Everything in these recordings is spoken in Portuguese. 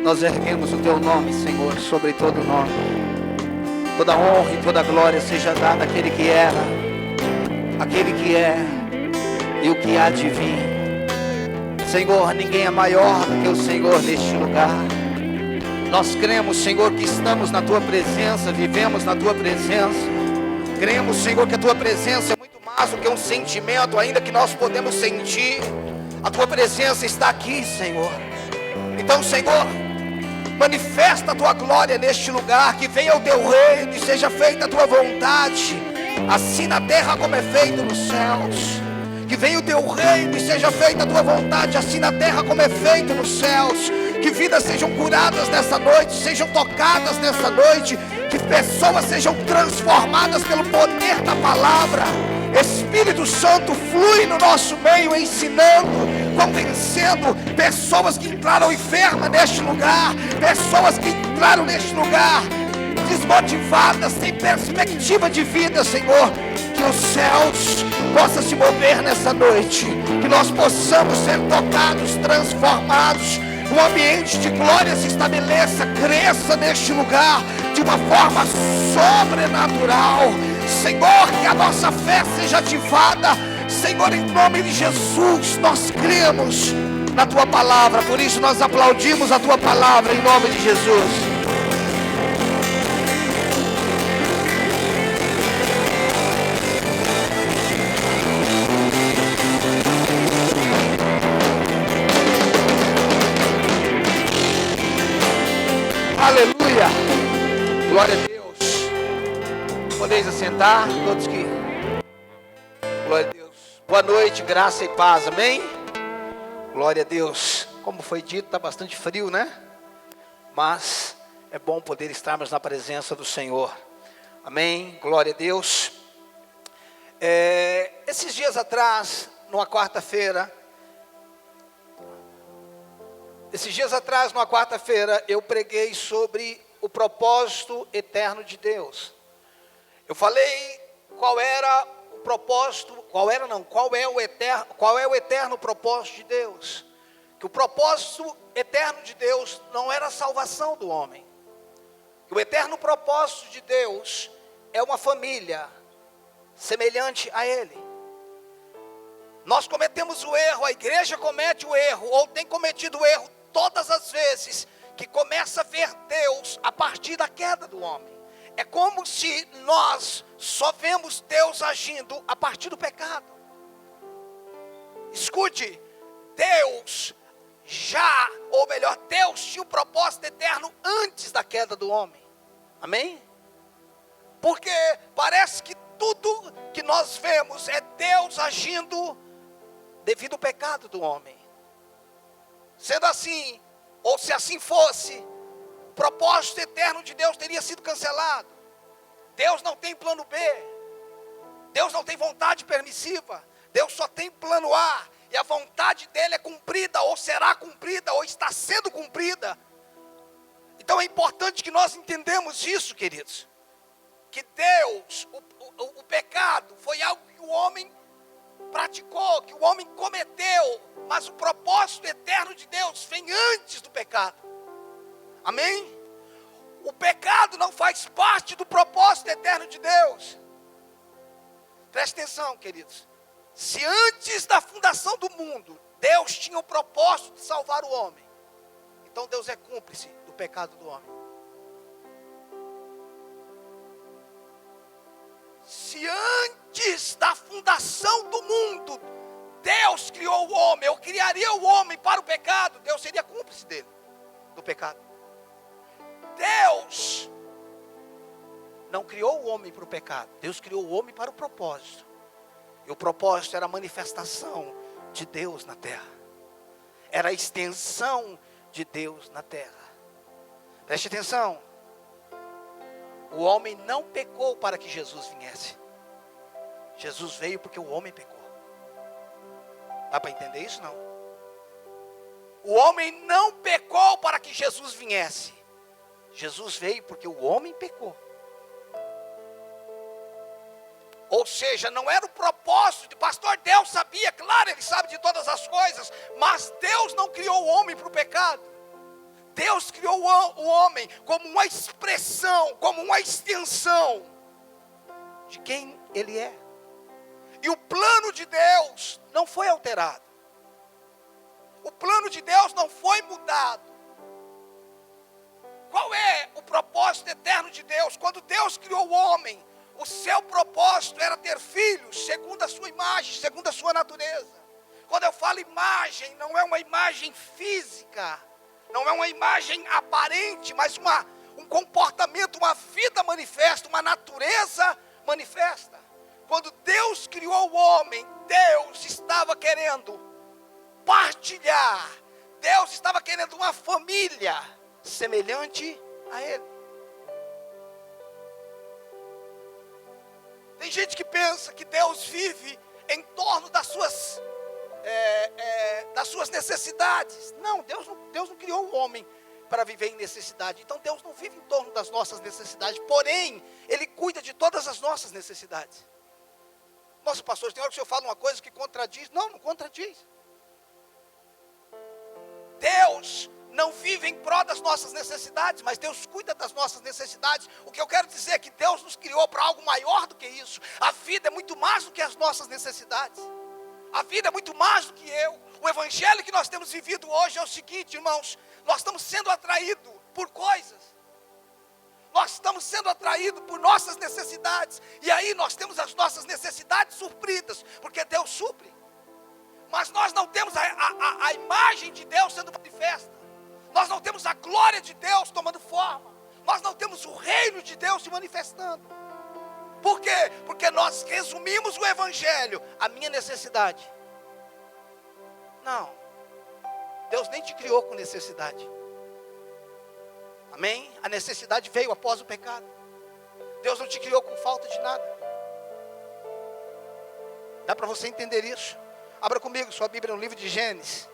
Nós erguemos o teu nome, Senhor, sobre todo nome. Toda honra e toda glória seja dada àquele que era, aquele que é e o que há de vir. Senhor, ninguém é maior do que o Senhor neste lugar. Nós cremos, Senhor, que estamos na tua presença, vivemos na tua presença. Cremos, Senhor, que a tua presença é muito mais do que um sentimento, ainda que nós podemos sentir. A tua presença está aqui, Senhor. Então, Senhor, manifesta a tua glória neste lugar, que venha o teu reino e seja feita a tua vontade, assim na terra como é feito nos céus. Que venha o teu reino e seja feita a tua vontade, assim na terra como é feito nos céus. Que vidas sejam curadas nessa noite, sejam tocadas nessa noite, que pessoas sejam transformadas pelo poder da palavra. Espírito Santo flui no nosso meio, ensinando, convencendo pessoas que entraram enfermas neste lugar, pessoas que entraram neste lugar desmotivadas, sem perspectiva de vida, Senhor. Que os céus possam se mover nessa noite, que nós possamos ser tocados, transformados. Um ambiente de glória se estabeleça, cresça neste lugar de uma forma sobrenatural. Senhor, que a nossa fé seja ativada. Senhor, em nome de Jesus, nós cremos na tua palavra, por isso nós aplaudimos a tua palavra em nome de Jesus. Aleluia, glória a Deus. Podeis assentar, todos que... Glória a Deus. Boa noite, graça e paz, amém? Glória a Deus. Como foi dito, está bastante frio, né? Mas é bom poder estarmos na presença do Senhor, amém? Glória a Deus. Esses dias atrás, numa quarta-feira, eu preguei sobre o propósito eterno de Deus. Eu falei qual é o eterno propósito de Deus. Que o propósito eterno de Deus não era a salvação do homem. Que o eterno propósito de Deus é uma família semelhante a Ele. Nós cometemos o erro, a igreja comete o erro, ou tem cometido o erro todas as vezes que começa a ver Deus a partir da queda do homem. É como se nós só vemos Deus agindo a partir do pecado. Escute, Deus tinha um propósito eterno antes da queda do homem. Amém? Porque parece que tudo que nós vemos é Deus agindo devido ao pecado do homem. Sendo assim, ou se assim fosse, o propósito eterno de Deus teria sido cancelado. Deus não tem plano B. Deus não tem vontade permissiva. Deus só tem plano A. E a vontade dele é cumprida, ou será cumprida, ou está sendo cumprida. Então é importante que nós entendamos isso, queridos. Que Deus, o pecado foi algo que o homem praticou, que o homem cometeu. Mas o propósito eterno de Deus vem antes do pecado. Amém? O pecado não faz parte do propósito eterno de Deus. Preste atenção, queridos. Se antes da fundação do mundo, Deus tinha o propósito de salvar o homem, então Deus é cúmplice do pecado do homem. Se antes da fundação do mundo, Deus criou o homem, eu criaria o homem para o pecado, Deus seria cúmplice dele, do pecado. Deus não criou o homem para o pecado, Deus criou o homem para o propósito. E o propósito era a manifestação de Deus na terra. Era a extensão de Deus na terra. Preste atenção. O homem não pecou para que Jesus viesse. Jesus veio porque o homem pecou. Dá para entender isso? Não. O homem não pecou para que Jesus viesse. Jesus veio porque o homem pecou. Ou seja, não era o propósito de pastor. Deus sabia, claro, ele sabe de todas as coisas, mas Deus não criou o homem para o pecado. Deus criou o homem como uma expressão, como uma extensão de quem ele é. E o plano de Deus não foi alterado. O plano de Deus não foi mudado. Qual é o propósito eterno de Deus? Quando Deus criou o homem, o seu propósito era ter filhos segundo a sua imagem, segundo a sua natureza. Quando eu falo imagem, não é uma imagem física, não é uma imagem aparente, mas um comportamento, uma vida manifesta, uma natureza manifesta. Quando Deus criou o homem, Deus estava querendo partilhar, Deus estava querendo uma família semelhante a Ele. Tem gente que pensa que Deus vive em torno das suas necessidades. Não, Deus não criou o homem para viver em necessidade. Então Deus não vive em torno das nossas necessidades, porém, Ele cuida de todas as nossas necessidades. Nossa, pastor, tem hora que o senhor fala uma coisa que contradiz. Não contradiz. Deus não vive em prol das nossas necessidades, mas Deus cuida das nossas necessidades. O que eu quero dizer é que Deus nos criou para algo maior do que isso. A vida é muito mais do que as nossas necessidades. A vida é muito mais do que eu. O evangelho que nós temos vivido hoje é o seguinte, irmãos: nós estamos sendo atraídos por coisas. Nós estamos sendo atraídos por nossas necessidades. E aí nós temos as nossas necessidades supridas, porque Deus supre. Mas nós não temos a imagem de Deus sendo manifesta. Nós não temos a glória de Deus tomando forma. Nós não temos o reino de Deus se manifestando. Por quê? Porque nós resumimos o evangelho à minha necessidade. Não. Deus nem te criou com necessidade. Amém? A necessidade veio após o pecado. Deus não te criou com falta de nada. Dá para você entender isso? Abra comigo sua Bíblia no livro de Gênesis.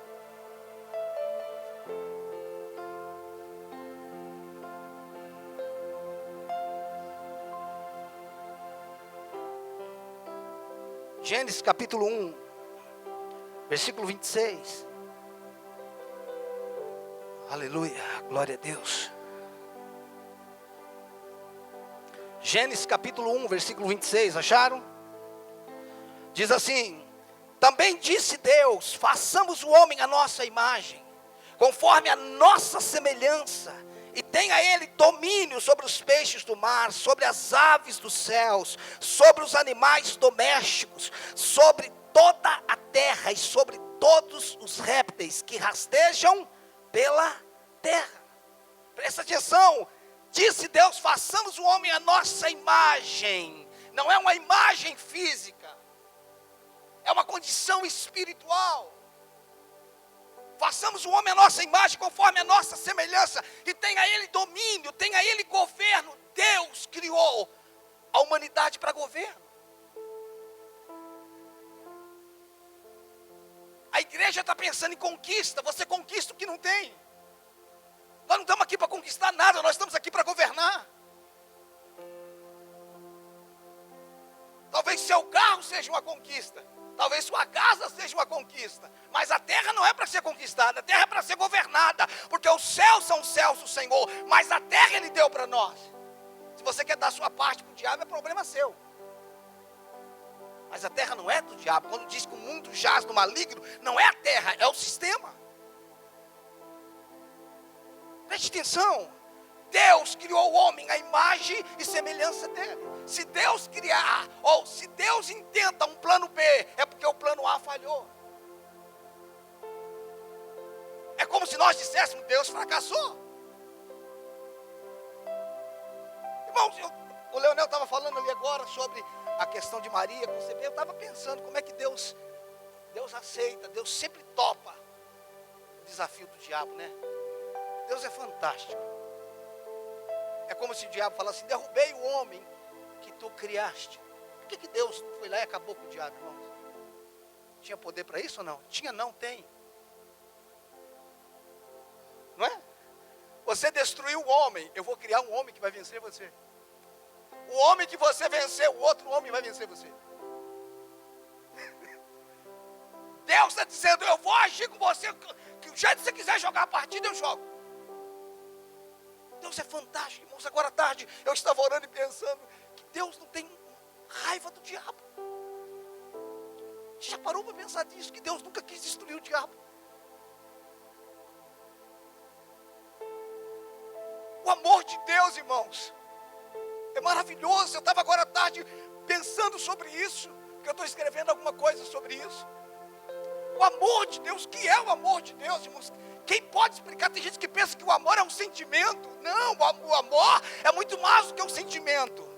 Gênesis capítulo 1, versículo 26. Aleluia, glória a Deus. Gênesis capítulo 1, versículo 26, acharam? Diz assim: também disse Deus, façamos o homem à nossa imagem, conforme a nossa semelhança, e tenha ele domínio sobre os peixes do mar, sobre as aves dos céus, sobre os animais domésticos, sobre toda a terra e sobre todos os répteis que rastejam pela terra. Presta atenção. Disse Deus, façamos o homem à nossa imagem. Não é uma imagem física, é uma condição espiritual. Façamos o homem à nossa imagem, conforme a nossa semelhança, e tenha ele domínio, tenha ele governo. Deus criou a humanidade para governo. A igreja está pensando em conquista. Você conquista o que não tem. Nós não estamos aqui para conquistar nada, nós estamos aqui para governar. Talvez seu carro seja uma conquista, talvez sua casa seja uma conquista, mas a terra não é para ser conquistada, a terra é para ser governada, porque os céus são os céus do Senhor, mas a terra Ele deu para nós. Se você quer dar a sua parte para o diabo, é problema seu. Mas a terra não é do diabo. Quando diz que o mundo jaz no maligno, não é a terra, é o sistema. Preste atenção. Deus criou o homem à imagem e semelhança dele. Se Deus criar, ou se Deus intenta um plano B, é porque o plano A falhou. É como se nós disséssemos, Deus fracassou. Irmãos, o Leonel estava falando ali agora sobre a questão de Maria conceber. Eu estava pensando como é que Deus aceita, Deus sempre topa o desafio do diabo, né? Deus é fantástico. É como se o diabo falasse assim, derrubei o homem que tu criaste. Por que Deus foi lá e acabou com o diabo, irmãos? Tinha poder para isso ou não? Tinha, não, tem. Não é? Você destruiu o homem, eu vou criar um homem que vai vencer você. O homem que você venceu, o outro homem vai vencer você. Deus está dizendo, eu vou agir com você, que o jeito que você quiser jogar a partida, eu jogo. Deus é fantástico, irmãos. Agora à tarde eu estava orando e pensando que Deus não tem raiva do diabo. Já parou para pensar nisso? Que Deus nunca quis destruir o diabo. O amor de Deus, irmãos, é maravilhoso. Eu estava agora à tarde pensando sobre isso, porque eu estou escrevendo alguma coisa sobre isso. O amor de Deus, o que é o amor de Deus, irmãos? Quem pode explicar? Tem gente que pensa que o amor é um sentimento. Não, o amor é muito mais do que um sentimento.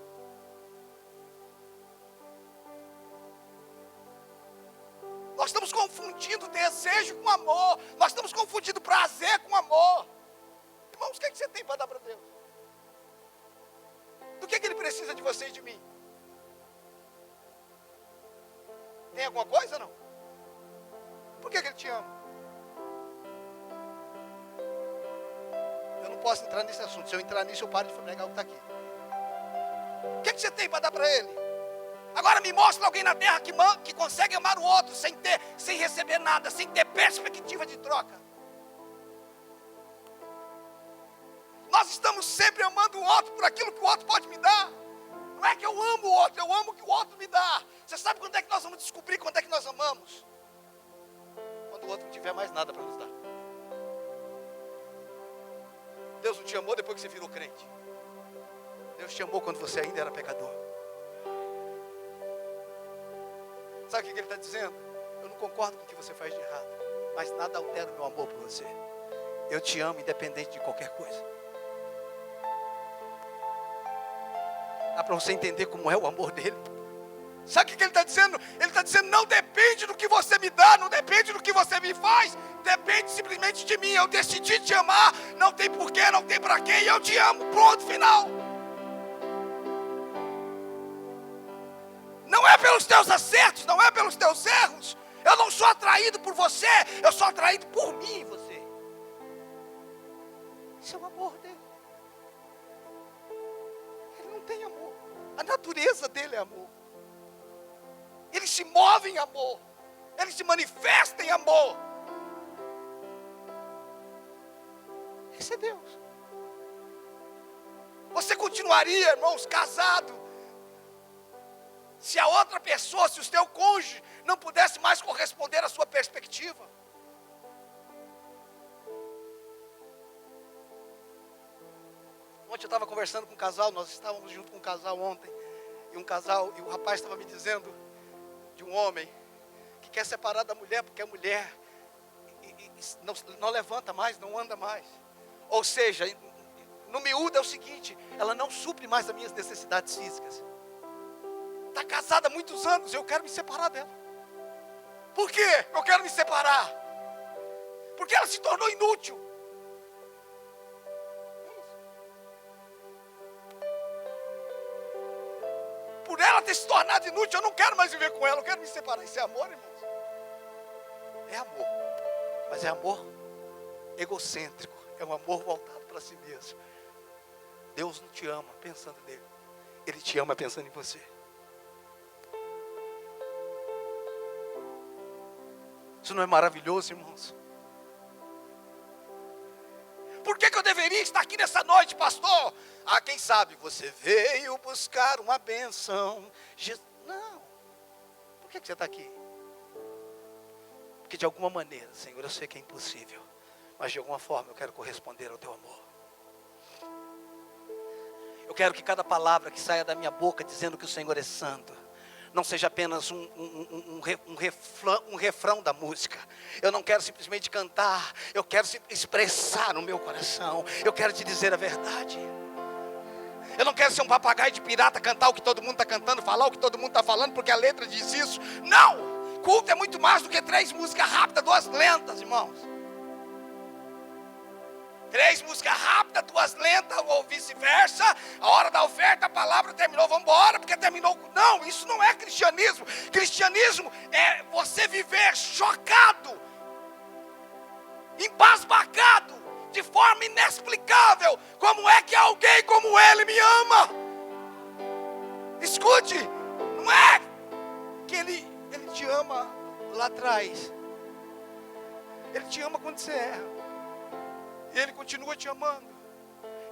Nós estamos confundindo desejo com amor. Nós estamos confundindo prazer com amor. Irmãos, o que você tem para dar para Deus? Do que Ele precisa de você e de mim? Tem alguma coisa ou não? Por que Ele te ama? Eu não posso entrar nesse assunto. Se eu entrar nisso, eu paro de pregar o que está aqui. O que você tem para dar para Ele? Agora me mostra alguém na terra que consegue amar o outro sem receber nada, sem ter perspectiva de troca. Nós estamos sempre amando o outro por aquilo que o outro pode me dar. Não é que eu amo o outro, eu amo o que o outro me dá. Você sabe quando é que nós vamos descobrir quando é que nós amamos? Quando o outro não tiver mais nada para nos dar. Deus não te amou depois que você virou crente. Deus te amou quando você ainda era pecador. Sabe o que Ele está dizendo? Eu não concordo com o que você faz de errado, mas nada altera o meu amor por você. Eu te amo independente de qualquer coisa. Dá para você entender como é o amor dele? Sabe o que Ele está dizendo? Ele está dizendo, não depende do que você me dá, não depende do que você me faz, depende simplesmente de mim. Eu decidi te amar, não tem porquê, não tem para quê, e eu te amo, pronto, final. Não é pelos teus acertos, não é pelos teus erros. Eu não sou atraído por você, eu sou atraído por mim e você. Isso é o amor dele. Ele não tem amor. A natureza dele é amor. Ele se move em amor. Ele se manifesta em amor. Esse é Deus. Você continuaria, irmãos, casado, se a outra pessoa, se o seu cônjuge não pudesse mais corresponder à sua perspectiva? Ontem eu estava conversando com um casal, nós estávamos junto com um casal ontem, e o rapaz estava me dizendo de um homem que quer separar da mulher, porque a mulher não levanta mais, não anda mais. Ou seja, no miúdo é o seguinte, ela não supre mais as minhas necessidades físicas. Está casada há muitos anos, eu quero me separar dela. Por quê? Eu quero me separar. Porque ela se tornou inútil. Por ela ter se tornado inútil, eu não quero mais viver com ela, eu quero me separar. Isso é amor, irmãos? É amor. Mas é amor egocêntrico. É um amor voltado para si mesmo. Deus não te ama pensando nele. Ele te ama pensando em você. Isso não é maravilhoso, irmãos? Por que eu deveria estar aqui nessa noite, pastor? Ah, quem sabe você veio buscar uma bênção. Não. Por que você está aqui? Porque de alguma maneira, Senhor, eu sei que é impossível, mas de alguma forma eu quero corresponder ao teu amor. Eu quero que cada palavra que saia da minha boca dizendo que o Senhor é santo não seja apenas um refrão da música. Eu não quero simplesmente cantar, eu quero expressar no meu coração. Eu quero te dizer a verdade. Eu não quero ser um papagaio de pirata, cantar o que todo mundo está cantando, falar o que todo mundo está falando, porque a letra diz isso. Não! Culto é muito mais do que 3 músicas rápidas, 2 lentas, irmãos. 3 músicas rápidas, 2 lentas, ou vice-versa. A hora da oferta, a palavra terminou, vamos embora, porque terminou. Não, isso não é cristianismo. Cristianismo é você viver chocado, embasbacado, de forma inexplicável. Como é que alguém como ele me ama? Escute, não é que ele te ama lá atrás. Ele te ama quando você erra. E Ele continua te amando.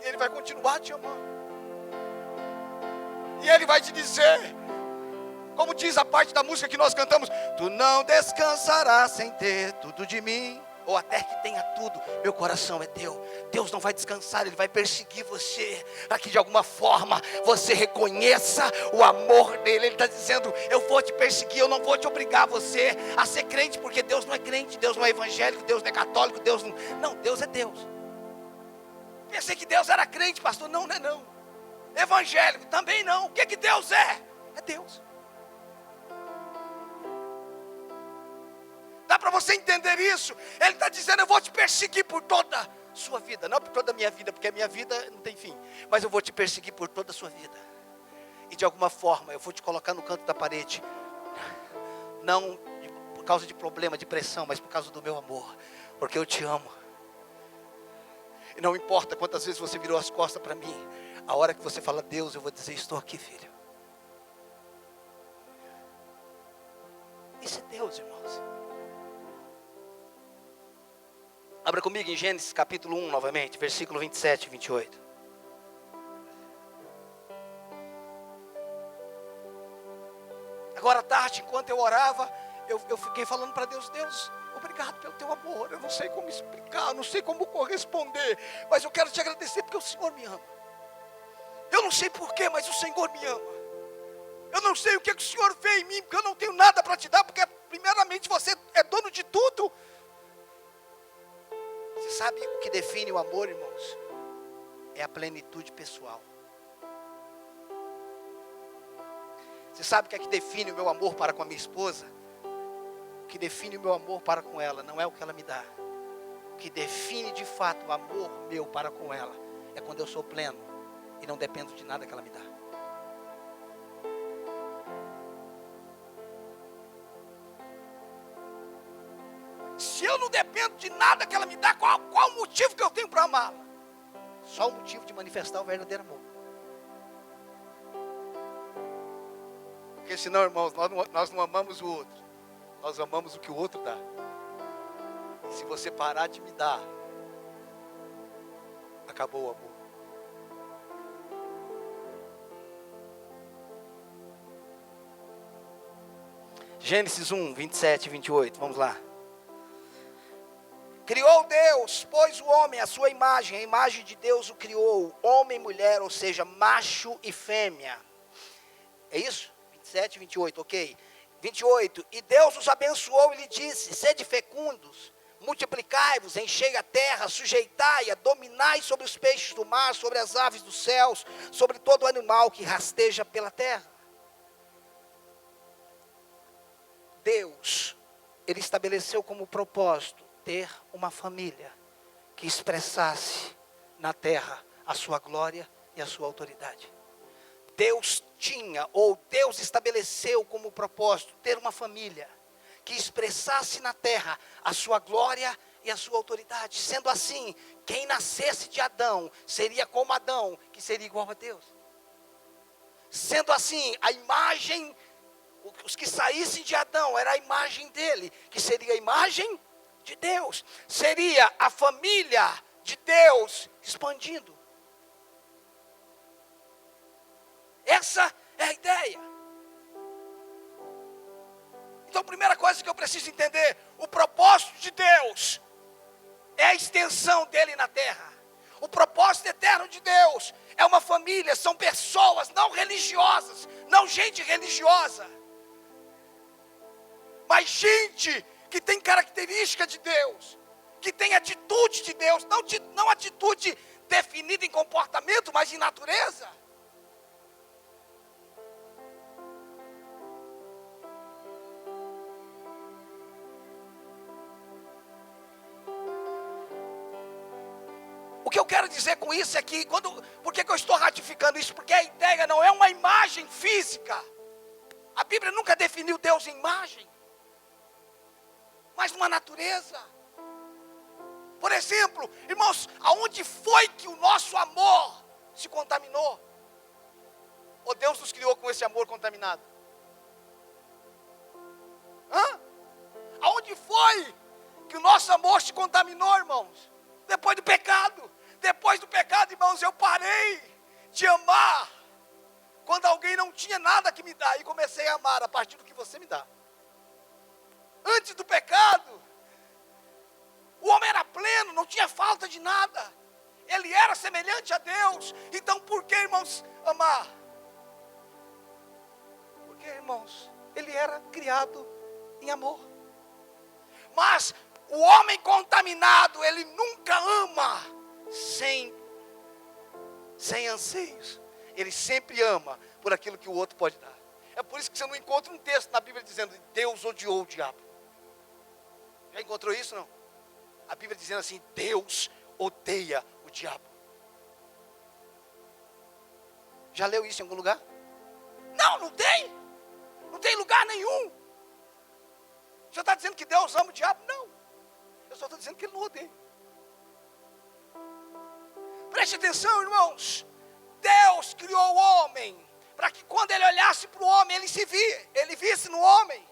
E Ele vai continuar te amando. E Ele vai te dizer, como diz a parte da música que nós cantamos: tu não descansarás sem ter tudo de mim. Ou até que tenha tudo, meu coração é teu. Deus não vai descansar, Ele vai perseguir você, para que de alguma forma você reconheça o amor dEle. Ele está dizendo: eu vou te perseguir, eu não vou te obrigar você a ser crente, porque Deus não é crente, Deus não é evangélico, Deus não é católico, Deus não... Não, Deus é Deus. Pensei que Deus era crente, pastor. Não, não é não. Evangélico também não. O que Deus é? É Deus. Dá para você entender isso? Ele está dizendo: eu vou te perseguir por toda a sua vida. Não por toda a minha vida, porque a minha vida não tem fim. Mas eu vou te perseguir por toda a sua vida. E de alguma forma eu vou te colocar no canto da parede. Não por causa de problema, de pressão, mas por causa do meu amor. Porque eu te amo. E não importa quantas vezes você virou as costas para mim. A hora que você fala Deus, eu vou dizer: estou aqui, filho. Isso é Deus, irmãos. Abra comigo em Gênesis capítulo 1 novamente, versículo 27 e 28. Agora à tarde, enquanto eu orava, eu fiquei falando para Deus: Deus, obrigado pelo teu amor. Eu não sei como explicar, não sei como corresponder, mas eu quero te agradecer porque o Senhor me ama. Eu não sei porquê, mas o Senhor me ama. Eu não sei o que o Senhor vê em mim, porque eu não tenho nada para te dar, porque primeiramente você é dono de tudo. Você sabe o que define o amor, irmãos? É a plenitude pessoal. Você sabe o que é que define o meu amor para com a minha esposa? O que define o meu amor para com ela não é o que ela me dá. O que define de fato o amor meu para com ela é quando eu sou pleno e não dependo de nada que ela me dá. Se eu não dependo de nada que ela me dá, qual o motivo que eu tenho para amá-la? Só o motivo de manifestar o verdadeiro amor. Porque senão, irmãos, nós não amamos o outro. Nós amamos o que o outro dá. E se você parar de me dar, acabou o amor. Gênesis 1, 27 e 28, vamos lá. Criou Deus, pois o homem, a sua imagem, a imagem de Deus o criou, homem e mulher, ou seja, macho e fêmea. É isso? 27 e 28, ok. 28, e Deus os abençoou e lhe disse: sede fecundos, multiplicai-vos, enchei a terra, sujeitai-a, dominai sobre os peixes do mar, sobre as aves dos céus, sobre todo animal que rasteja pela terra. Deus, Ele estabeleceu como propósito ter uma família que expressasse na terra a sua glória e a sua autoridade. Deus tinha, ou Deus estabeleceu como propósito ter uma família que expressasse na terra a sua glória e a sua autoridade. Sendo assim, quem nascesse de Adão seria como Adão, que seria igual a Deus. Sendo assim, a imagem, os que saíssem de Adão era a imagem dele, que seria a imagem de Deus. Seria a família de Deus expandindo. Essa é a ideia. Então, a primeira coisa que eu preciso entender: o propósito de Deus é a extensão dele na terra. O propósito eterno de Deus é uma família, são pessoas não religiosas, não gente religiosa, mas gente que tem característica de Deus, que tem atitude de Deus, não atitude definida em comportamento, mas em natureza. O que eu quero dizer com isso é que, por que eu estou ratificando isso? Porque a ideia não é uma imagem física. A Bíblia nunca definiu Deus em imagem, mas uma natureza. Por exemplo, irmãos, aonde foi que o nosso amor se contaminou? Ou Deus nos criou com esse amor contaminado? Aonde foi que o nosso amor se contaminou, irmãos? Depois do pecado. Depois do pecado, irmãos, eu de amar quando alguém não tinha nada que me dar, e comecei a amar a partir do que você me dá. Antes do pecado, o homem era pleno, não tinha falta de nada. Ele era semelhante a Deus. Então por que, irmãos, amar? Porque, irmãos, ele era criado em amor. Mas o homem contaminado, ele nunca ama sem anseios. Ele sempre ama por aquilo que o outro pode dar. É por isso que você não encontra um texto na Bíblia dizendo Deus odiou o diabo. Já encontrou isso, não? A Bíblia dizendo assim, Deus odeia o diabo. Já leu isso em algum lugar? Não, não tem. Não tem lugar nenhum. Você está dizendo que Deus ama o diabo? Não. Eu só estou dizendo que ele não odeia. Preste atenção, irmãos. Deus criou o homem para que quando ele olhasse para o homem, ele visse no homem.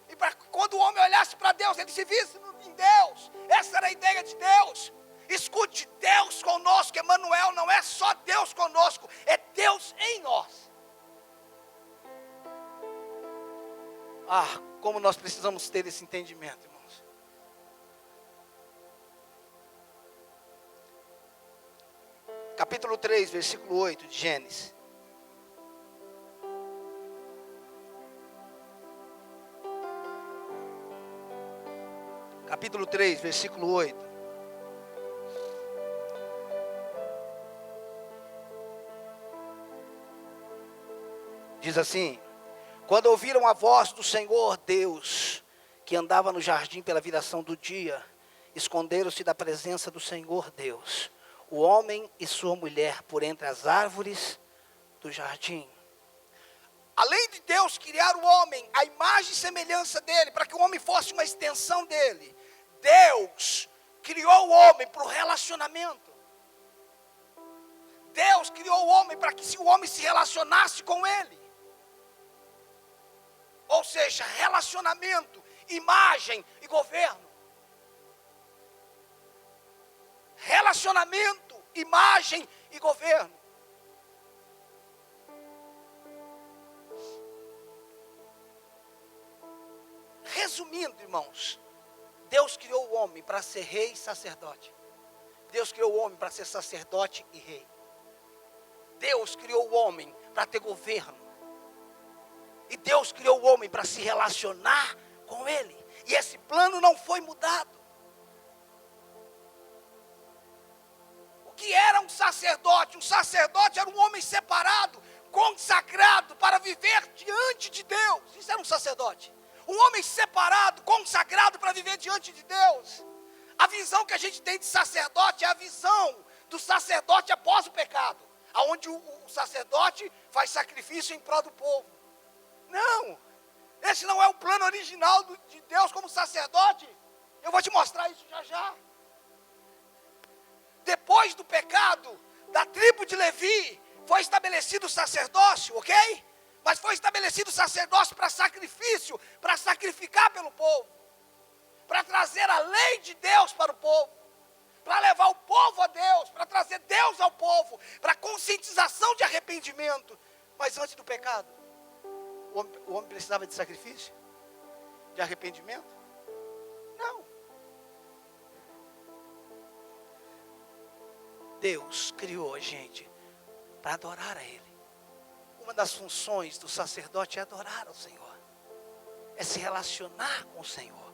E para que quando o homem olhasse para Deus, ele se visse em Deus. Essa era a ideia de Deus. Escute, Deus conosco, Emmanuel, não é só Deus conosco, é Deus em nós. Como nós precisamos ter esse entendimento, irmãos. Capítulo 3, versículo 8 de Gênesis. Capítulo 3, versículo 8. Diz assim: quando ouviram a voz do Senhor Deus, que andava no jardim pela viração do dia, esconderam-se da presença do Senhor Deus, o homem e sua mulher, por entre as árvores do jardim. Além de Deus criar o homem, a imagem e semelhança dele, para que o homem fosse uma extensão dele, Deus criou o homem para o relacionamento. Deus criou o homem para que o homem se relacionasse com ele. Ou seja, relacionamento, imagem e governo. Relacionamento, imagem e governo. Resumindo, irmãos, Deus criou o homem para ser rei e sacerdote. Deus criou o homem para ser sacerdote e rei. Deus criou o homem para ter governo. E Deus criou o homem para se relacionar com ele. E esse plano não foi mudado. O que era um sacerdote? Um sacerdote era um homem separado, consagrado para viver diante de Deus. Isso era um sacerdote. Um homem separado, consagrado para viver diante de Deus. A visão que a gente tem de sacerdote é a visão do sacerdote após o pecado. Onde o sacerdote faz sacrifício em prol do povo. Não, esse não é o plano original de Deus como sacerdote. Eu vou te mostrar isso já já. Depois do pecado, da tribo de Levi, foi estabelecido o sacerdócio, ok? Mas foi estabelecido o sacerdócio para sacrifício, para sacrificar pelo povo. Para trazer a lei de Deus para o povo. Para levar o povo a Deus, para trazer Deus ao povo, para conscientização de arrependimento. Mas antes do pecado, o homem precisava de sacrifício? De arrependimento? Não. Deus criou a gente para adorar a Ele. Uma das funções do sacerdote é adorar ao Senhor. É se relacionar com o Senhor.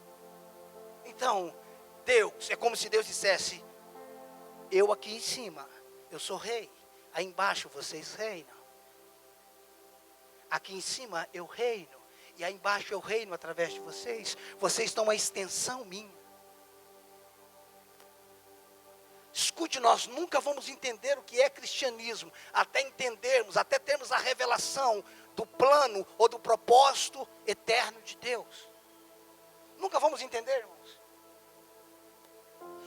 Então, Deus, é como se Deus dissesse: eu aqui em cima, eu sou rei. Aí embaixo vocês reinam. Aqui em cima eu reino. E aí embaixo eu reino através de vocês. Vocês estão uma extensão minha. Escute, nós nunca vamos entender o que é cristianismo, até entendermos, até termos a revelação do plano ou do propósito eterno de Deus. Nunca vamos entender, irmãos.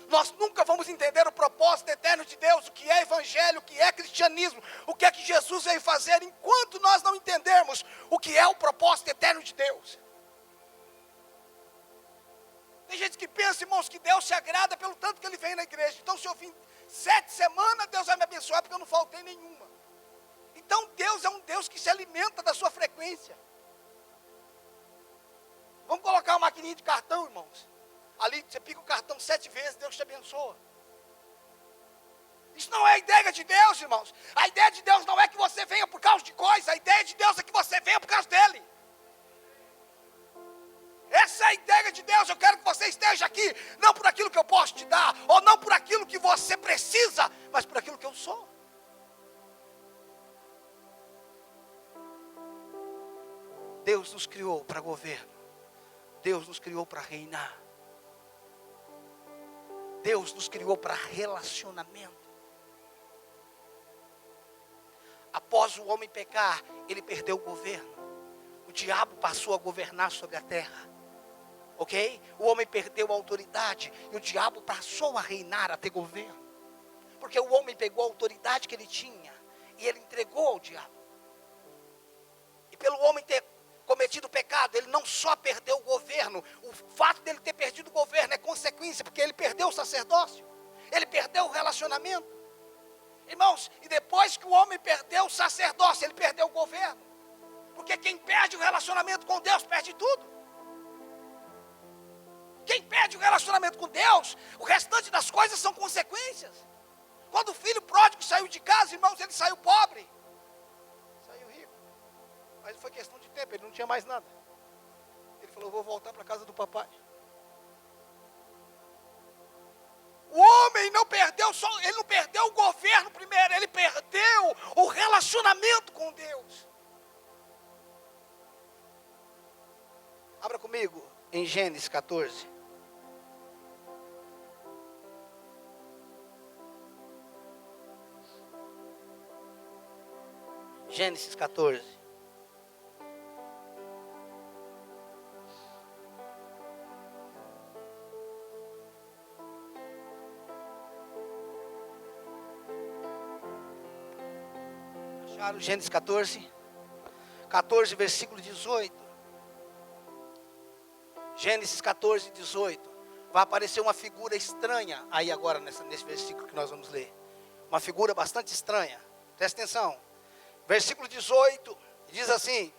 Nós nunca vamos entender o propósito eterno de Deus, o que é evangelho, o que é cristianismo, o que é que Jesus veio fazer, enquanto nós não entendermos o que é o propósito eterno de Deus. Tem gente que pensa, irmãos, que Deus se agrada pelo tanto que Ele vem na igreja. Então se eu vim 7 semanas, Deus vai me abençoar. abençoar porque eu não faltei nenhuma. Então Deus é um Deus que se alimenta da sua frequência. Vamos colocar uma maquininha de cartão, irmãos. Ali você pica o cartão 7 vezes, Deus te abençoa. Isso não é a ideia de Deus, irmãos. A ideia de Deus não é que você venha por causa de coisa. A ideia de Deus é que você venha por causa dele. Essa é a ideia de Deus. Eu quero que você esteja aqui, não por aquilo que eu posso te dar, ou não por aquilo que você precisa, mas por aquilo que eu sou. Deus nos criou para governo. Deus nos criou para reinar. Deus nos criou para relacionamento. Após o homem pecar, ele perdeu o governo. O diabo passou a governar sobre a terra. Ok? O homem perdeu a autoridade e o diabo passou a reinar, a ter governo. Porque o homem pegou a autoridade que ele tinha e ele entregou ao diabo. E pelo homem ter cometido pecado, ele não só perdeu o governo, o fato dele ter perdido o governo é consequência, porque ele perdeu o sacerdócio, ele perdeu o relacionamento. Irmãos, e depois que o homem perdeu o sacerdócio, ele perdeu o governo. Porque quem perde o relacionamento com Deus, perde tudo. Quem perde o relacionamento com Deus, o restante das coisas são consequências. Quando o filho pródigo saiu de casa, irmãos, ele saiu pobre. Saiu rico. Mas foi questão de tempo, ele não tinha mais nada. Ele falou, vou voltar para a casa do papai. O homem não perdeu só, ele não perdeu o governo primeiro, ele perdeu o relacionamento com Deus. Abra comigo em Gênesis 14. Gênesis 14. Acharam Gênesis 14? 14, versículo 18. Gênesis 14, 18. Vai aparecer uma figura estranha aí agora nesse versículo que nós vamos ler. Uma figura bastante estranha. Presta atenção. Versículo 18 diz assim: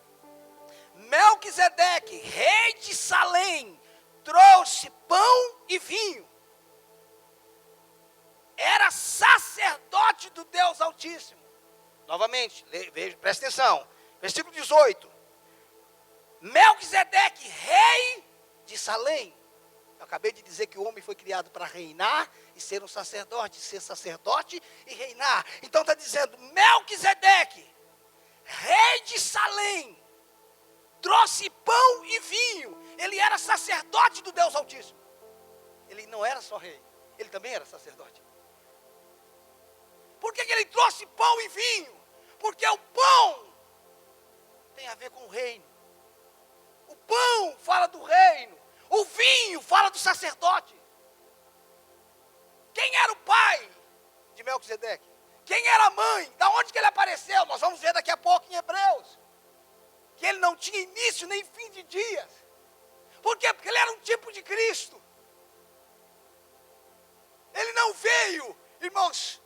Melquisedeque, rei de Salém, trouxe pão e vinho. Era sacerdote do Deus Altíssimo. Novamente, veja, presta atenção. Versículo 18. Melquisedeque, rei de Salém. Eu acabei de dizer que o homem foi criado para reinar e ser um sacerdote, ser sacerdote e reinar. Então está dizendo, Melquisedeque, rei de Salém, trouxe pão e vinho. Ele era sacerdote do Deus Altíssimo. Ele não era só rei, ele também era sacerdote. Por que ele trouxe pão e vinho? Porque o pão tem a ver com o reino. O pão fala do reino. O vinho fala do sacerdote. Quem era o pai de Melquisedeque? Quem era a mãe? Da onde que ele apareceu? Nós vamos ver daqui a pouco em Hebreus. Que ele não tinha início nem fim de dias. Por quê? Porque ele era um tipo de Cristo. Ele não veio, irmãos,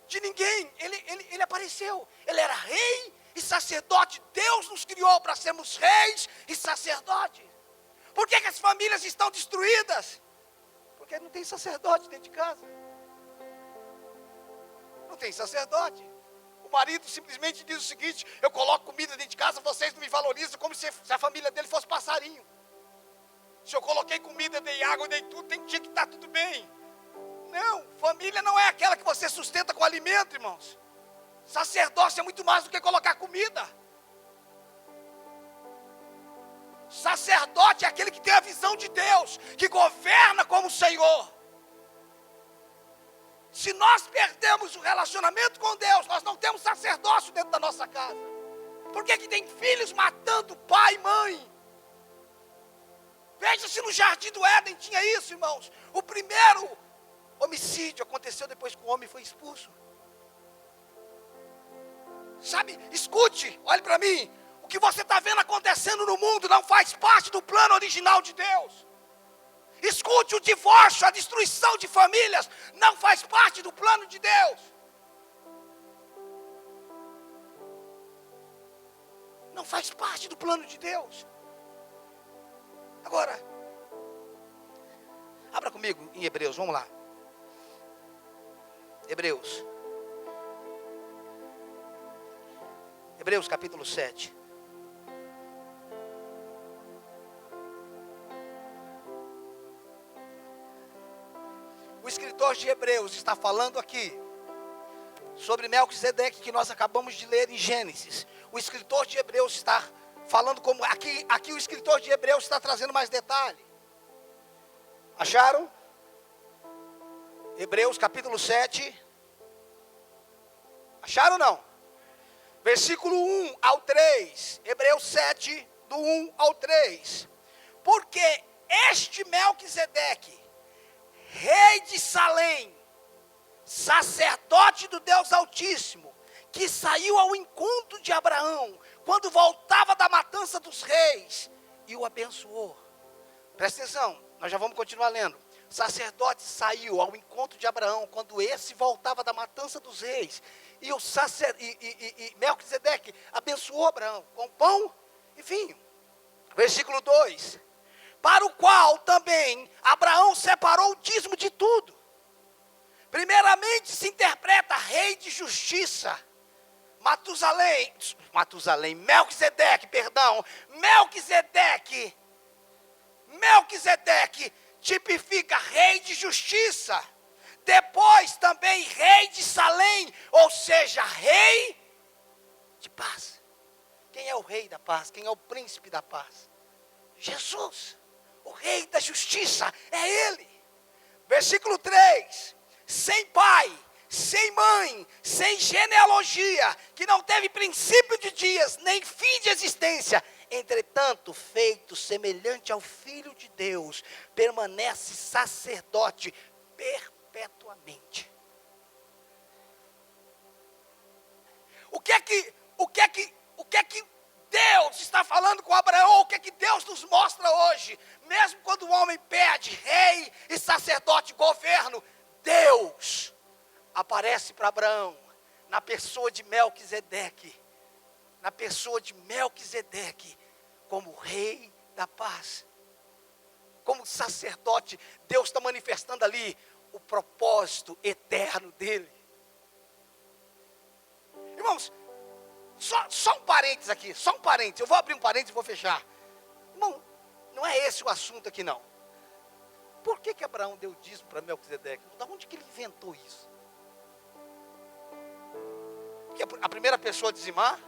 de ninguém. Ele apareceu. Ele era rei e sacerdote. Deus nos criou para sermos reis e sacerdotes. Por que as famílias estão destruídas? Porque não tem sacerdote dentro de casa. Não tem sacerdote. O marido simplesmente diz o seguinte: eu coloco comida dentro de casa, vocês não me valorizam, como se a família dele fosse passarinho. Se eu coloquei comida, dei água, dei tudo, tinha que estar tudo bem. Não, família não é aquela que você sustenta com alimento, irmãos. Sacerdócio é muito mais do que colocar comida. Sacerdote é aquele que tem a visão de Deus, que governa como o Senhor. Se nós perdemos o relacionamento com Deus, nós não temos sacerdócio dentro da nossa casa. Por que tem filhos matando pai e mãe? Veja se no Jardim do Éden tinha isso, irmãos. O primeiro homicídio aconteceu depois que o homem foi expulso. Sabe, escute, olhe para mim. O que você está vendo acontecendo no mundo não faz parte do plano original de Deus. Escute, o divórcio, a destruição de famílias não faz parte do plano de Deus. Não faz parte do plano de Deus. Agora, abra comigo em Hebreus, vamos lá. Hebreus capítulo 7. O escritor de Hebreus está falando aqui sobre Melquisedeque, que nós acabamos de ler em Gênesis. O escritor de Hebreus está falando como... Aqui o escritor de Hebreus está trazendo mais detalhe. Acharam? Hebreus capítulo 7. Acharam ou não? Versículo 1 ao 3. Hebreus 7, do 1 ao 3. Porque este Melquisedeque, rei de Salém, sacerdote do Deus Altíssimo, que saiu ao encontro de Abraão, quando voltava da matança dos reis, e o abençoou. Presta atenção, nós já vamos continuar lendo. O sacerdote saiu ao encontro de Abraão, quando esse voltava da matança dos reis, e Melquisedeque abençoou Abraão com pão e vinho. Versículo 2. Para o qual também Abraão separou o dízimo de tudo. Primeiramente se interpreta rei de justiça. Melquisedeque tipifica rei de justiça. Depois também rei de Salém, ou seja, rei de paz. Quem é o rei da paz? Quem é o príncipe da paz? Jesus, o rei da justiça, é ele. Versículo 3, sem pai, sem mãe, sem genealogia, que não teve princípio de dias, nem fim de existência, entretanto, feito semelhante ao Filho de Deus, permanece sacerdote perpetuamente. O que é que Deus está falando com Abraão? O que é que Deus nos mostra hoje? Mesmo quando o homem perde rei e sacerdote, governo, Deus aparece para Abraão na pessoa de Melquisedeque, como rei da paz, como sacerdote. Deus está manifestando ali o propósito eterno dele. Irmãos, só um parênteses aqui, eu vou abrir um parênteses e vou fechar. Irmão, não é esse o assunto aqui não. Por que Abraão deu dízimo para Melquisedeque? Da onde que ele inventou isso? Porque a primeira pessoa a dizimar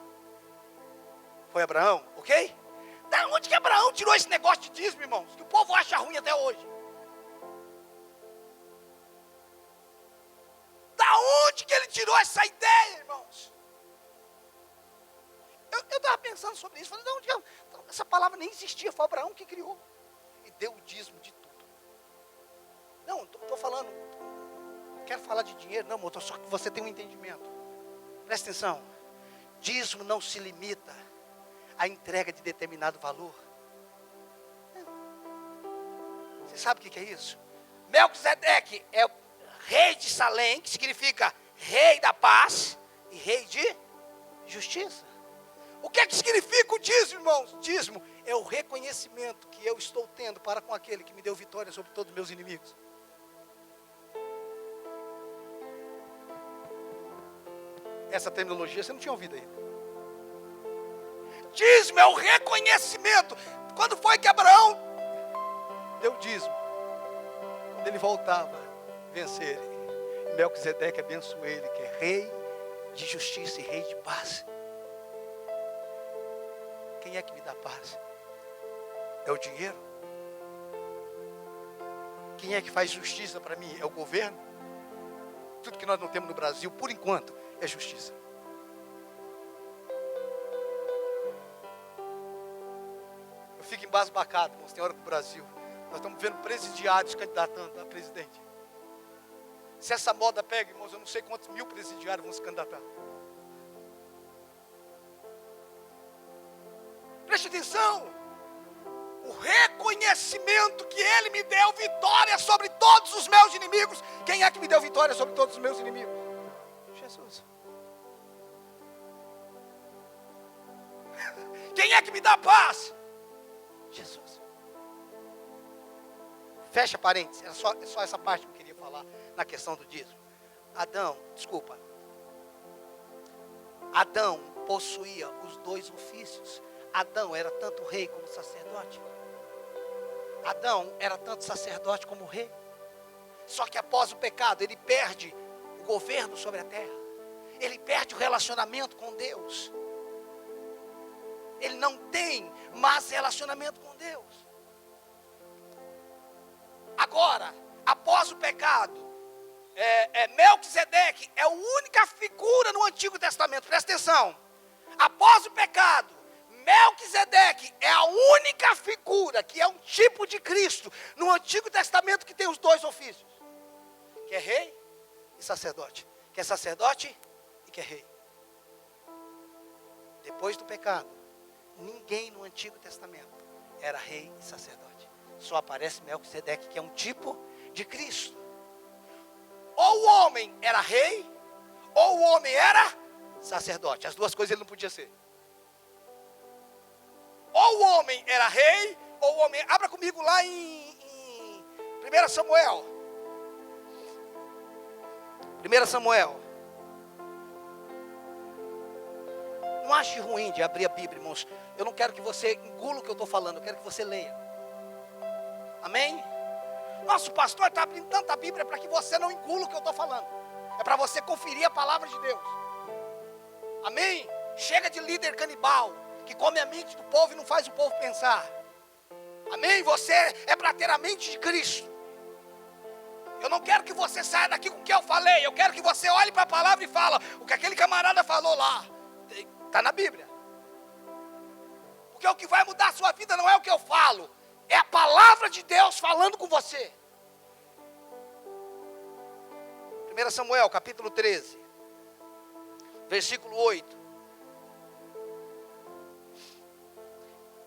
foi Abraão, ok? Da onde que Abraão tirou esse negócio de dízimo, irmãos? Que o povo acha ruim até hoje. Da onde que ele tirou essa ideia, irmãos? Eu estava pensando sobre isso, falei, de onde que essa palavra nem existia, foi Abraão que criou. E deu o dízimo de tudo. Não, estou falando, não quero falar de dinheiro, não, irmão, só que você tem um entendimento. Presta atenção, dízimo não se limita à entrega de determinado valor. Você sabe o que é isso? Melquisedeque é o rei de Salém, que significa rei da paz e rei de justiça. O que é que significa o dízimo, irmãos? Dízimo é o reconhecimento que eu estou tendo para com aquele que me deu vitória sobre todos os meus inimigos. Essa terminologia você não tinha ouvido ainda. Dízimo é o reconhecimento. Quando foi que Abraão deu dízimo? Quando ele voltava a vencer, Melquisedeque abençoou ele, que é rei de justiça e rei de paz. Quem é que me dá paz? É o dinheiro? Quem é que faz justiça para mim? É o governo? Tudo que nós não temos no Brasil, por enquanto, é justiça. Eu fico embasbacado, irmãos, tem hora que o Brasil, nós estamos vendo presidiários candidatando a presidente. Se essa moda pega, irmãos, eu não sei quantos mil presidiários vão se candidatar. Preste atenção, o reconhecimento que Ele me deu vitória sobre todos os meus inimigos. Quem é que me deu vitória sobre todos os meus inimigos? Jesus. Quem é que me dá paz? Jesus. Fecha parênteses, é só essa parte que eu queria falar na questão do dízimo. Adão possuía os dois ofícios. Adão era tanto rei como sacerdote. Adão era tanto sacerdote como rei. Só que após o pecado, ele perde o governo sobre a terra. Ele perde o relacionamento com Deus. Ele não tem mais relacionamento com Deus. Agora, após o pecado, Melquisedeque é a única figura no Antigo Testamento. Presta atenção. Após o pecado, Melquisedeque é a única figura que é um tipo de Cristo no Antigo Testamento que tem os dois ofícios. Que é rei e sacerdote. Que é sacerdote e que é rei. Depois do pecado, ninguém no Antigo Testamento era rei e sacerdote. Só aparece Melquisedeque, que é um tipo de Cristo. Ou o homem era rei, ou o homem era sacerdote. As duas coisas ele não podia ser. Ou o homem era rei, ou o homem... Abra comigo lá em 1 Samuel. 1 Samuel. Não ache ruim de abrir a Bíblia, irmãos. Eu não quero que você engula o que eu estou falando, eu quero que você leia. Amém? Nosso pastor está abrindo tanta Bíblia para que você não engula o que eu estou falando. É para você conferir a palavra de Deus. Amém? Chega de líder canibal, que come a mente do povo e não faz o povo pensar. Amém? Você é para ter a mente de Cristo. Eu não quero que você saia daqui com o que eu falei. Eu quero que você olhe para a palavra e fala o que aquele camarada falou lá. Está na Bíblia. Porque o que vai mudar a sua vida não é o que eu falo. É a palavra de Deus falando com você. 1 Samuel, capítulo 13. Versículo 8.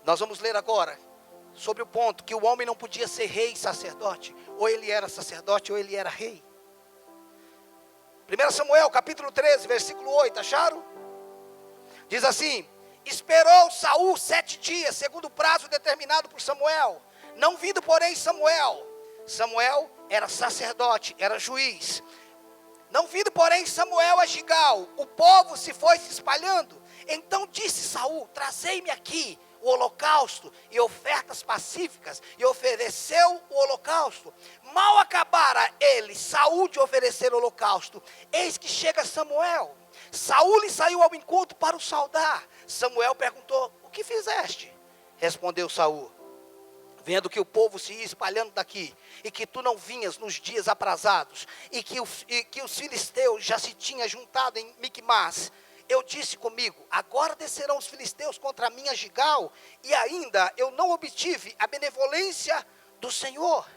Nós vamos ler agora sobre o ponto que o homem não podia ser rei e sacerdote. Ou ele era sacerdote ou ele era rei. 1 Samuel, capítulo 13, versículo 8. Acharam? Diz assim: esperou Saul 7 dias, segundo o prazo determinado por Samuel. Não vindo, porém, Samuel era sacerdote, era juiz. Não vindo, porém, Samuel a Gigal, o povo se foi se espalhando. Então disse Saul: trazei-me aqui o holocausto e ofertas pacíficas. E ofereceu o holocausto. Mal acabara ele, Saul, de oferecer o holocausto, eis que chega Samuel. Saul lhe saiu ao encontro para o saudar. Samuel perguntou: o que fizeste? Respondeu Saul: vendo que o povo se ia espalhando daqui, e que tu não vinhas nos dias aprazados, e que os filisteus já se tinham juntado em Micmas, eu disse comigo: agora descerão os filisteus contra mim a Gigal, e ainda eu não obtive a benevolência do Senhor,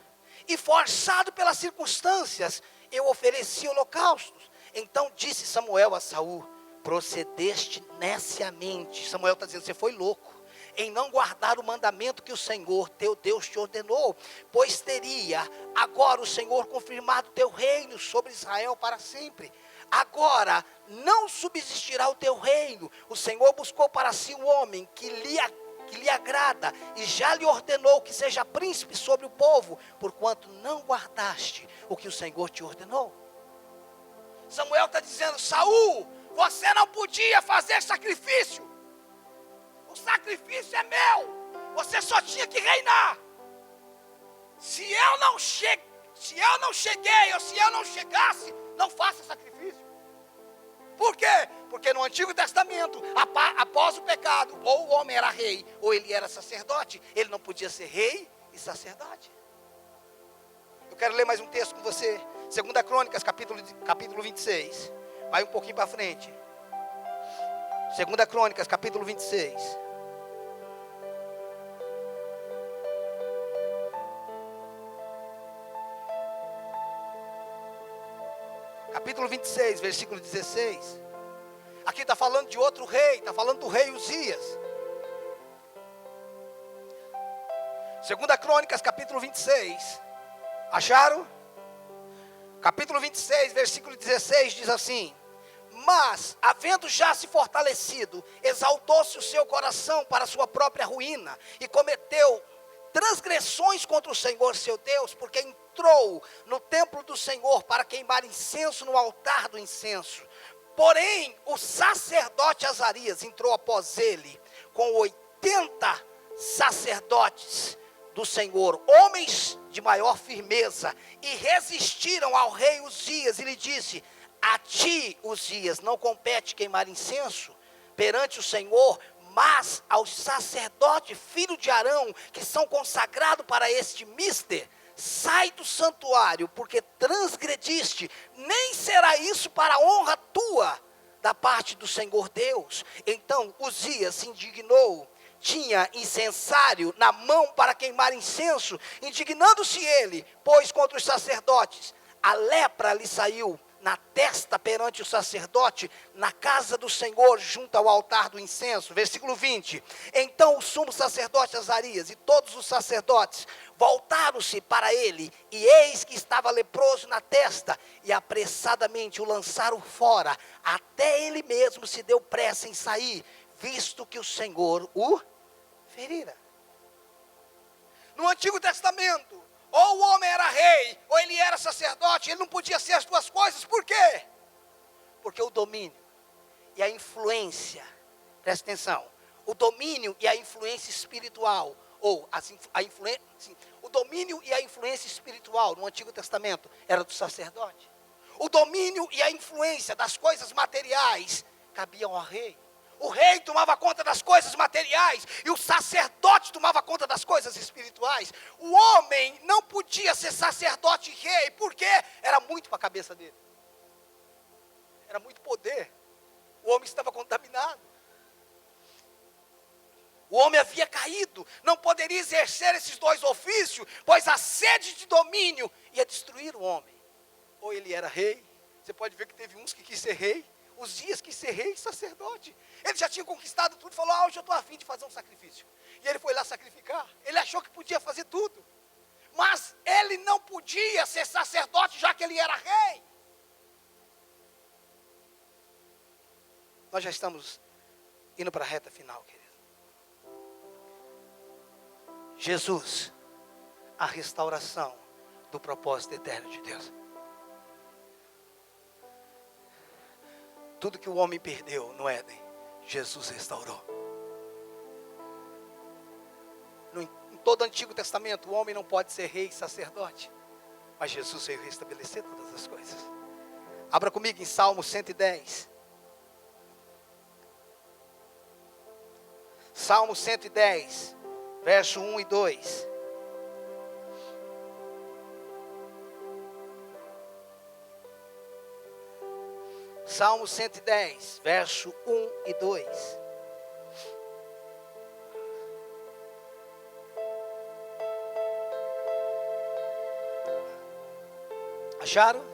e forçado pelas circunstâncias, eu ofereci holocaustos. Então disse Samuel a Saul: procedeste neciamente. Samuel está dizendo: você foi louco em não guardar o mandamento que o Senhor teu Deus te ordenou, pois teria agora o Senhor confirmado teu reino sobre Israel para sempre. Agora não subsistirá o teu reino. O Senhor buscou para si um homem que lhe agrada, e já lhe ordenou que seja príncipe sobre o povo, porquanto não guardaste o que o Senhor te ordenou. Samuel está dizendo: Saul, você não podia fazer sacrifício. O sacrifício é meu. Você só tinha que reinar. Se eu não cheguei, ou se eu não chegasse, não faça sacrifício. Por quê? Porque no Antigo Testamento, após o pecado, ou o homem era rei, ou ele era sacerdote. Ele não podia ser rei e sacerdote. Eu quero ler mais um texto com você. 2 Crônicas, capítulo 26. Vai um pouquinho para frente. 2 Crônicas, capítulo 26. Capítulo 26, versículo 16. Aqui está falando de outro rei, está falando do rei Uzias. 2 Crônicas, capítulo 26. Acharam? Capítulo 26, versículo 16 diz assim: Mas, havendo já se fortalecido, exaltou-se o seu coração para a sua própria ruína, e cometeu transgressões contra o Senhor seu Deus, porque entrou no templo do Senhor para queimar incenso no altar do incenso. Porém, o sacerdote Azarias entrou após ele, com 80 sacerdotes do Senhor, homens de maior firmeza, e resistiram ao rei Uzias, e lhe disse: a ti, Uzias, não compete queimar incenso perante o Senhor, mas aos sacerdotes, filho de Arão, que são consagrados para este mister. Sai do santuário, porque transgrediste, nem será isso para a honra tua, da parte do Senhor Deus. Então Uzias se indignou, tinha incensário na mão para queimar incenso, indignando-se ele, pois contra os sacerdotes, a lepra lhe saiu na testa perante o sacerdote, na casa do Senhor, junto ao altar do incenso. Versículo 20. Então o sumo sacerdote Azarias e todos os sacerdotes voltaram-se para ele, e eis que estava leproso na testa, e apressadamente o lançaram fora, até ele mesmo se deu pressa em sair, visto que o Senhor o ferira. No Antigo Testamento, ou o homem era rei, ou ele era sacerdote, ele não podia ser as duas coisas. Por quê? Porque o domínio e a influência, presta atenção, o domínio e a influência espiritual, ou o domínio e a influência espiritual no Antigo Testamento era do sacerdote. O domínio e a influência das coisas materiais cabiam ao rei. O rei tomava conta das coisas materiais e o sacerdote tomava conta das coisas espirituais. O homem não podia ser sacerdote e rei, porque era muito para a cabeça dele. Era muito poder. O homem estava contaminado. O homem havia caído, não poderia exercer esses dois ofícios, pois a sede de domínio ia destruir o homem. Ou ele era rei, você pode ver que teve uns que quis ser rei, Uzias quis ser rei e sacerdote. Ele já tinha conquistado tudo, falou: hoje eu estou a fim de fazer um sacrifício. E ele foi lá sacrificar, ele achou que podia fazer tudo. Mas ele não podia ser sacerdote, já que ele era rei. Nós já estamos indo para a reta final, querido. Jesus, a restauração do propósito eterno de Deus. Tudo que o homem perdeu no Éden, Jesus restaurou. Em todo o Antigo Testamento, o homem não pode ser rei e sacerdote, mas Jesus veio restabelecer todas as coisas. Abra comigo em Salmo 110. Salmo 110, verso 1 e 2. Salmo 110, verso 1 e 2. Acharam?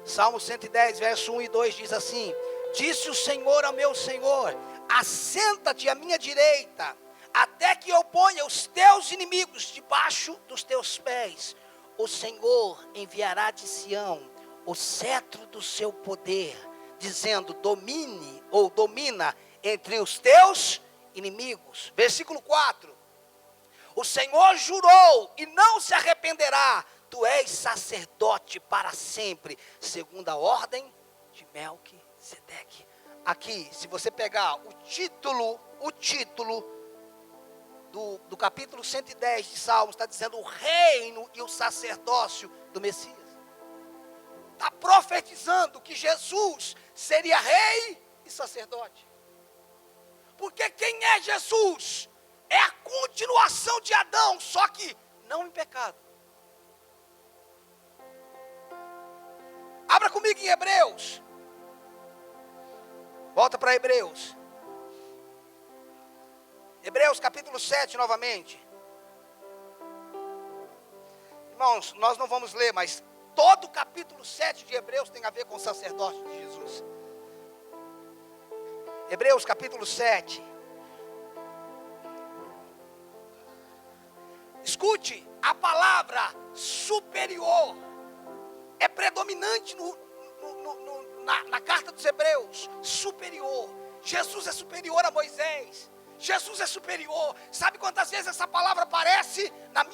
Salmo 110, verso 1 e 2 diz assim: disse o Senhor ao meu Senhor: assenta-te à minha direita, até que eu ponha os teus inimigos debaixo dos teus pés. O Senhor enviará de Sião o cetro do seu poder, dizendo: domine ou domina entre os teus inimigos. Versículo 4. O Senhor jurou e não se arrependerá: tu és sacerdote para sempre, segundo a ordem de Melquisedeque. Aqui, se você pegar o título do capítulo 110 de Salmos, está dizendo o reino e o sacerdócio do Messias. Está profetizando que Jesus seria rei e sacerdote. Porque quem é Jesus? É a continuação de Adão, só que não em pecado. Abra comigo em Hebreus. Volta para Hebreus. Hebreus capítulo 7 novamente. Irmãos, nós não vamos ler, mas todo o capítulo 7 de Hebreus tem a ver com o sacerdócio de Jesus. Hebreus capítulo 7. Escute, a palavra superior é predominante na carta dos Hebreus, superior. Jesus é superior a Moisés. Jesus é superior. Sabe quantas vezes essa palavra aparece? Nas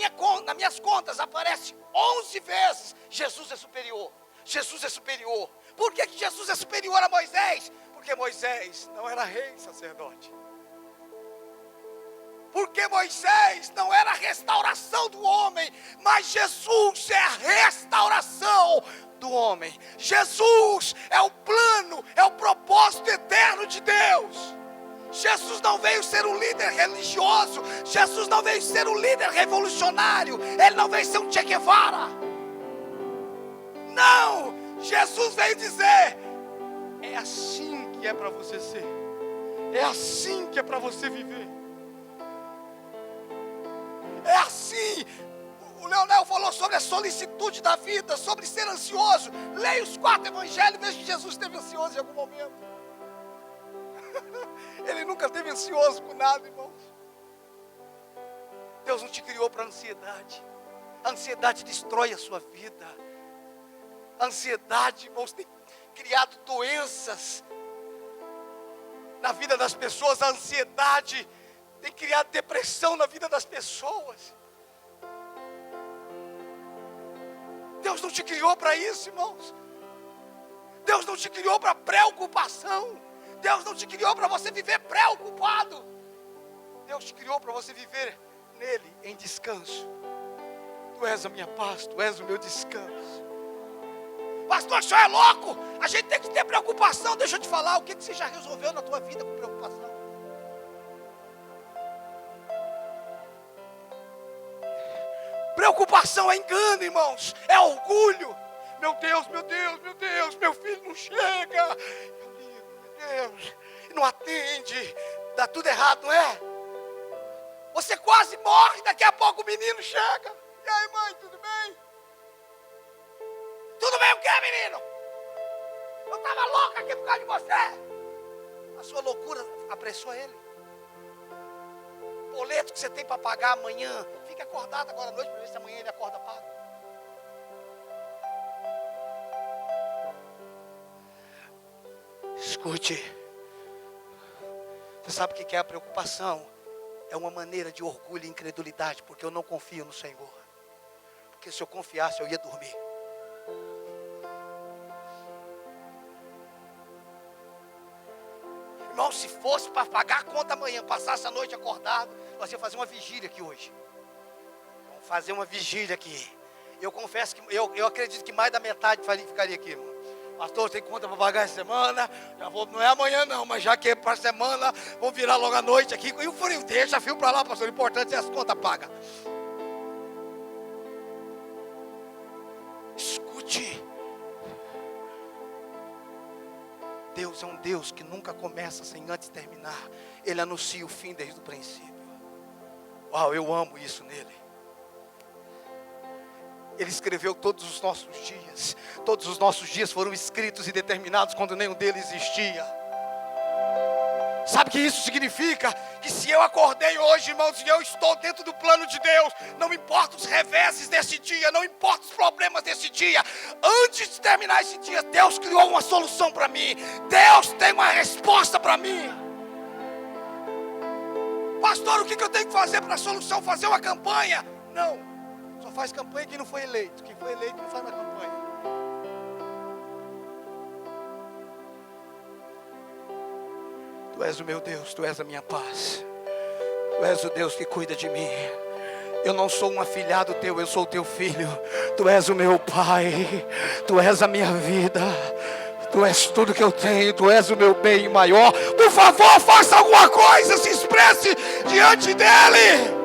minhas contas aparece 11 vezes. Jesus é superior. Jesus é superior. Por que Jesus é superior a Moisés? Porque Moisés não era rei e sacerdote. Porque Moisés não era a restauração do homem, mas Jesus é a restauração do homem. Jesus é o plano, é o propósito eterno de Deus. Jesus não veio ser um líder religioso, Jesus não veio ser um líder revolucionário, Ele não veio ser um Che Guevara. Não, Jesus veio dizer, é assim que é para você ser, é assim que é para você viver. É assim. O Leonel falou sobre a solicitude da vida, sobre ser ansioso. Leia os 4 evangelhos, veja que Jesus esteve ansioso em algum momento. Ele nunca esteve ansioso com nada, irmãos. Deus não te criou para ansiedade. A ansiedade destrói a sua vida. A ansiedade, irmãos, tem criado doenças na vida das pessoas. A ansiedade tem criado depressão na vida das pessoas. Deus não te criou para isso, irmãos. Deus não te criou para preocupação. Deus não te criou para você viver preocupado. Deus te criou para você viver nele em descanso. Tu és a minha paz, tu és o meu descanso. Pastor, o senhor é louco. A gente tem que ter preocupação. Deixa eu te falar, o que você já resolveu na tua vida com preocupação? Preocupação é engano, irmãos. É orgulho. Meu Deus, meu Deus, meu Deus, meu filho não chega. Eu ligo, meu Deus, não atende. Dá tudo errado, não é? Você quase morre, daqui a pouco o menino chega. E aí, mãe, tudo bem? Tudo bem o quê, menino? Eu estava louca aqui por causa de você. A sua loucura apressou ele. Boleto que você tem para pagar amanhã, fique acordado agora à noite para ver se amanhã ele acorda pago. Escute, você sabe o que é a preocupação? É uma maneira de orgulho e incredulidade, porque eu não confio no Senhor. Porque se eu confiasse eu ia dormir. Irmão, se fosse para pagar a conta amanhã, passasse a noite acordado, nós ia fazer uma vigília aqui hoje. Vamos fazer uma vigília aqui. Eu confesso que eu acredito que mais da metade ficaria aqui, irmão. Pastor, tem conta para pagar essa semana, já vou, não é amanhã não, mas já que é para a semana, vamos virar logo à noite aqui. E o frio, deixa fio para lá, pastor, o importante é as contas pagas. Escute. Deus é um Deus que nunca começa sem antes terminar. Ele anuncia o fim desde o princípio. Uau, eu amo isso nele. Ele escreveu todos os nossos dias. Todos os nossos dias foram escritos e determinados quando nenhum deles existia. Sabe o que isso significa? Que se eu acordei hoje, irmãos, e eu estou dentro do plano de Deus, não importa os reveses desse dia, não importa os problemas desse dia, antes de terminar esse dia, Deus criou uma solução para mim. Deus tem uma resposta para mim. Pastor, o que eu tenho que fazer para a solução? Fazer uma campanha? Não, só faz campanha quem não foi eleito. Quem foi eleito não faz na campanha. Tu és o meu Deus, Tu és a minha paz. Tu és o Deus que cuida de mim. Eu não sou um afilhado Teu, eu sou Teu filho. Tu és o meu Pai. Tu és a minha vida. Tu és tudo que eu tenho. Tu és o meu bem maior. Por favor, faça alguma coisa. Se expresse diante dEle.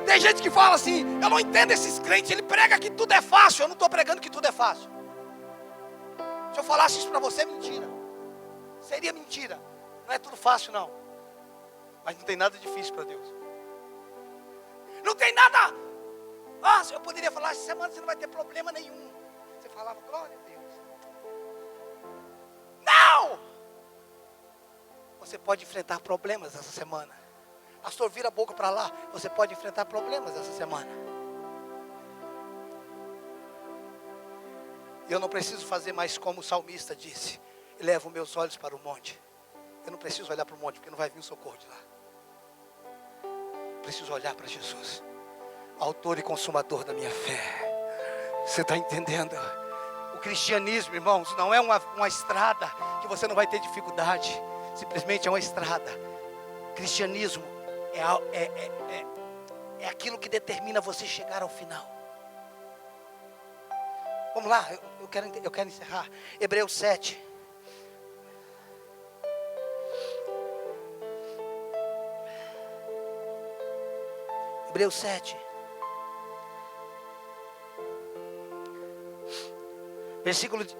Tem gente que fala assim, eu não entendo esses crentes, ele prega que tudo é fácil. Eu não estou pregando que tudo é fácil. Se eu falasse isso para você, é mentira. Seria mentira. Não é tudo fácil não. Mas não tem nada difícil para Deus. Não tem nada Eu poderia falar, essa semana você não vai ter problema nenhum. Você falava, glória a Deus. Não! Você pode enfrentar problemas essa semana. Pastor, vira a boca para lá. Você pode enfrentar problemas essa semana. E eu não preciso fazer mais como o salmista disse. Elevo meus olhos para o monte. Eu não preciso olhar para o monte, porque não vai vir o socorro de lá. Preciso olhar para Jesus, autor e consumador da minha fé. Você está entendendo? O cristianismo, irmãos, não é uma estrada que você não vai ter dificuldade. Simplesmente é uma estrada. Cristianismo é aquilo que determina você chegar ao final. Vamos lá, eu quero encerrar. Hebreus 7. Hebreus 7.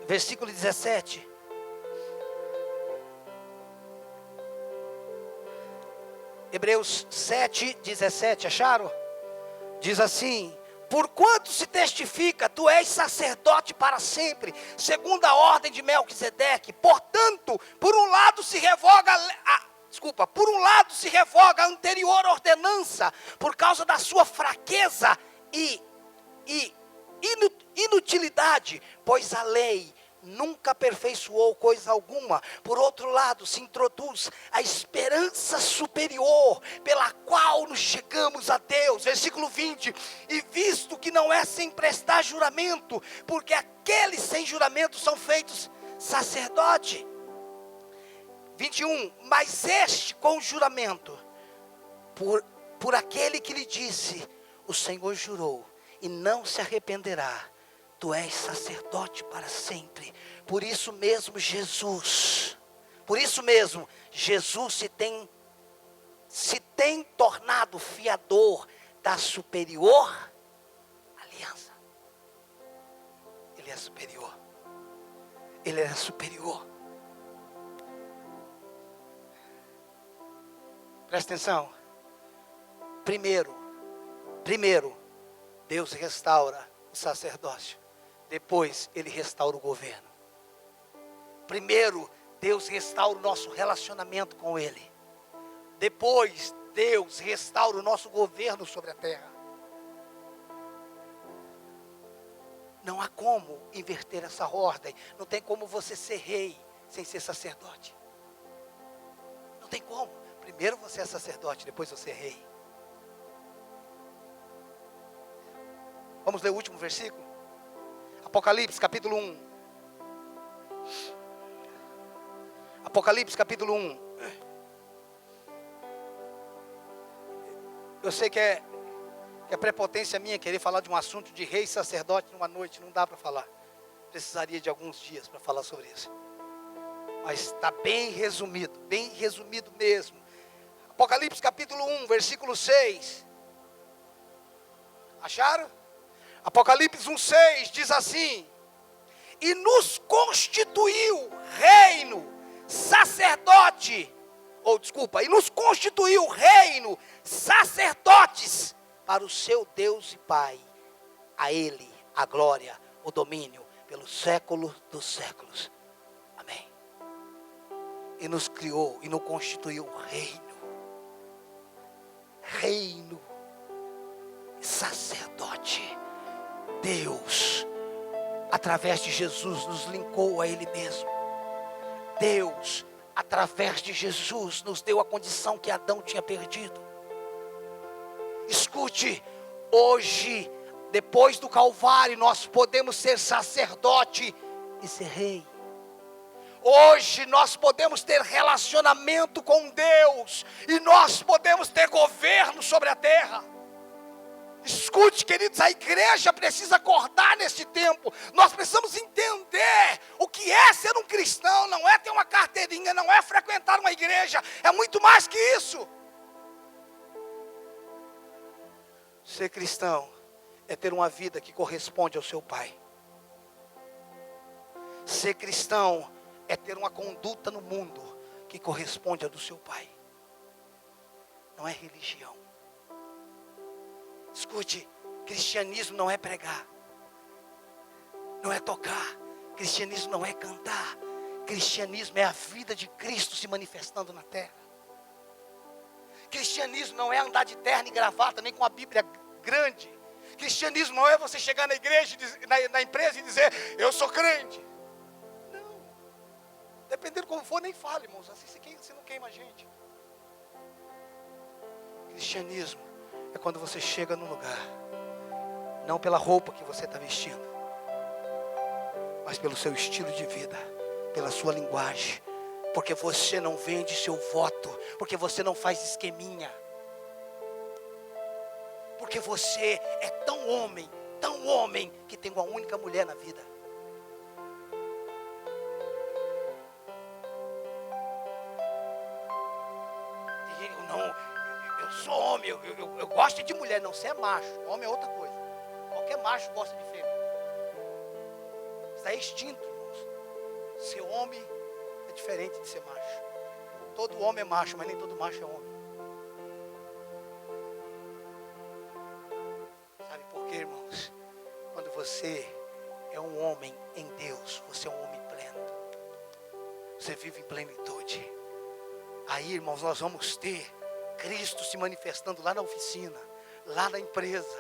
Versículo 17. Hebreus 7, 17, acharam? Diz assim: porquanto se testifica, tu és sacerdote para sempre, segundo a ordem de Melquisedeque. Portanto, por um lado se revoga a anterior ordenança, por causa da sua fraqueza e inutilidade, pois a lei nunca aperfeiçoou coisa alguma. Por outro lado, se introduz a esperança superior, pela qual nos chegamos a Deus. Versículo 20, e visto que não é sem prestar juramento, porque aqueles sem juramento são feitos sacerdote. 21, mas este com juramento, por aquele que lhe disse, o Senhor jurou, e não se arrependerá, tu és sacerdote para sempre. Por isso mesmo Jesus se tem tornado fiador da superior aliança. Ele é superior. Ele é superior. Presta atenção. Primeiro, Deus restaura o sacerdócio. Depois, Ele restaura o governo. Primeiro, Deus restaura o nosso relacionamento com Ele. Depois, Deus restaura o nosso governo sobre a terra. Não há como inverter essa ordem. Não tem como você ser rei sem ser sacerdote. Não tem como. Primeiro você é sacerdote, depois você é rei. Vamos ler o último versículo? Apocalipse capítulo 1. Apocalipse capítulo 1. Eu sei que é prepotência minha querer falar de um assunto de rei e sacerdote numa noite. Não dá para falar. Precisaria de alguns dias para falar sobre isso. Mas está bem resumido mesmo. Apocalipse capítulo 1, versículo 6. Acharam? Apocalipse 1,6 diz assim: e nos constituiu reino, e nos constituiu reino, sacerdotes para o seu Deus e Pai. A Ele a glória, o domínio, pelos séculos dos séculos. Amém. E nos criou e nos constituiu reino, sacerdote. Deus, através de Jesus, nos linkou a Ele mesmo. Deus, através de Jesus, nos deu a condição que Adão tinha perdido. Escute, hoje, depois do Calvário, nós podemos ser sacerdote e ser rei. Hoje nós podemos ter relacionamento com Deus, e nós podemos ter governo sobre a terra. Escute, queridos, a igreja precisa acordar neste tempo. Nós precisamos entender o que é ser um cristão. Não é ter uma carteirinha, não é frequentar uma igreja. É muito mais que isso. Ser cristão é ter uma vida que corresponde ao seu Pai. Ser cristão é ter uma conduta no mundo que corresponde à do seu Pai. Não é religião. Escute, Cristianismo não é pregar, não é tocar. Cristianismo não é cantar. Cristianismo é a vida de Cristo se manifestando na terra. Cristianismo não é andar de terno e gravata, nem com a Bíblia grande. Cristianismo não é você chegar na igreja, na empresa e dizer, eu sou crente. Não. Dependendo como for, nem fale, irmãos. Assim você não queima a gente. Cristianismo é quando você chega num lugar, não pela roupa que você está vestindo, mas pelo seu estilo de vida, pela sua linguagem, porque você não vende seu voto, porque você não faz esqueminha, porque você é tão homem, que tem uma única mulher na vida. Eu sou homem, eu gosto de mulher. Não, você é macho, homem é outra coisa. Qualquer macho gosta de fêmea. Isso é instinto, irmãos. Ser homem é diferente de ser macho. Todo homem é macho, mas nem todo macho é homem. Sabe por quê, irmãos? Quando você é um homem em Deus, você é um homem pleno. Você vive em plenitude. Aí, irmãos, nós vamos ter Cristo se manifestando lá na oficina, lá na empresa,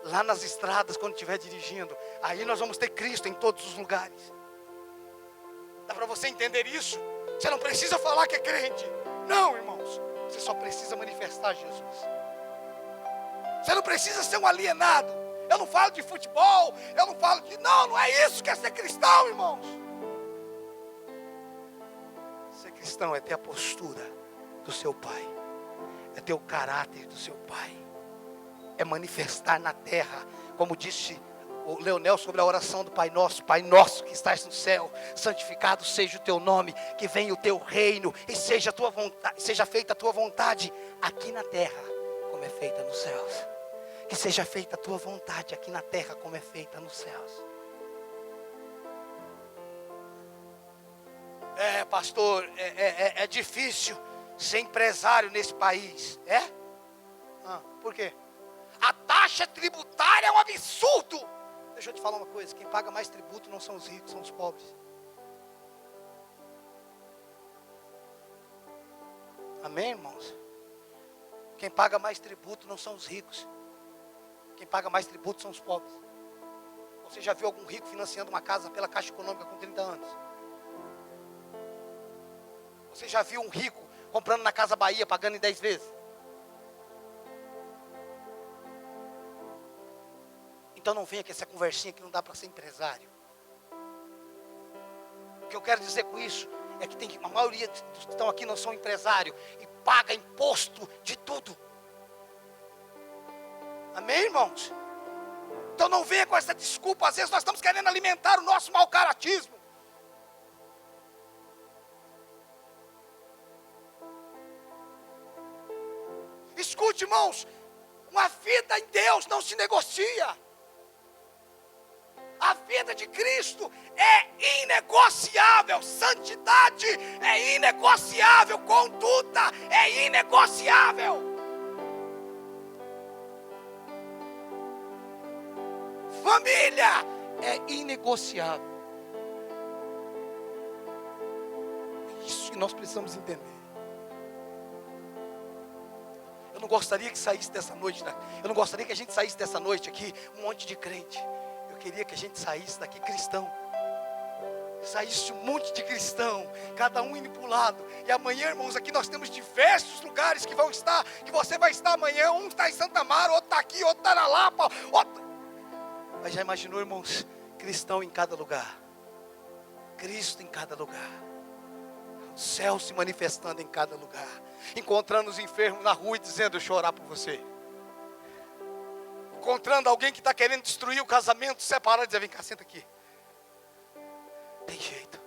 lá nas estradas quando estiver dirigindo. Aí nós vamos ter Cristo em todos os lugares. Dá para você entender isso? Você não precisa falar que é crente. Não, irmãos. Você só precisa manifestar Jesus. Você não precisa ser um alienado. Eu não falo de futebol, eu não falo de... Não é isso que é ser cristão, irmãos. Ser cristão é ter a postura do seu pai, é ter o caráter do seu pai, é manifestar na terra, como disse o Leonel sobre a oração do Pai Nosso que estás no céu, santificado seja o teu nome, que venha o teu reino, e seja a tua vontade, seja feita a tua vontade aqui na terra, como é feita nos céus. Que seja feita a tua vontade aqui na terra, como é feita nos céus. Pastor, é difícil ser empresário nesse país. Por quê? A taxa tributária é um absurdo. Deixa eu te falar uma coisa, quem paga mais tributo não são os ricos, são os pobres. Amém, irmãos? Quem paga mais tributo não são os ricos. Quem paga mais tributo são os pobres. Você já viu algum rico financiando uma casa pela Caixa Econômica com 30 anos? Você já viu um rico comprando na Casa Bahia, pagando em 10 vezes? Então não venha com essa conversinha que não dá para ser empresário. O que eu quero dizer com isso é que a maioria dos que estão aqui não são empresários e paga imposto de tudo. Amém, irmãos? Então não venha com essa desculpa. Às vezes nós estamos querendo alimentar o nosso mau caratismo. Escute, irmãos, uma vida em Deus não se negocia. A vida de Cristo é inegociável, santidade é inegociável, conduta é inegociável. Família é inegociável. É isso que nós precisamos entender. Eu não gostaria que saísse dessa noite, eu não gostaria que a gente saísse dessa noite aqui um monte de crente. Eu queria que a gente saísse daqui cristão. Saísse um monte de cristão, cada um indo para o lado. E amanhã, irmãos, aqui nós temos diversos lugares que vão estar, que você vai estar amanhã. Um está em Santa Mara, outro está aqui, outro está na Lapa, outro... Mas já imaginou, irmãos, cristão em cada lugar, Cristo em cada lugar, o céu se manifestando em cada lugar, encontrando os enfermos na rua e dizendo, eu chorar por você, encontrando alguém que está querendo destruir o casamento, separar e dizer, vem cá, senta aqui. Tem jeito.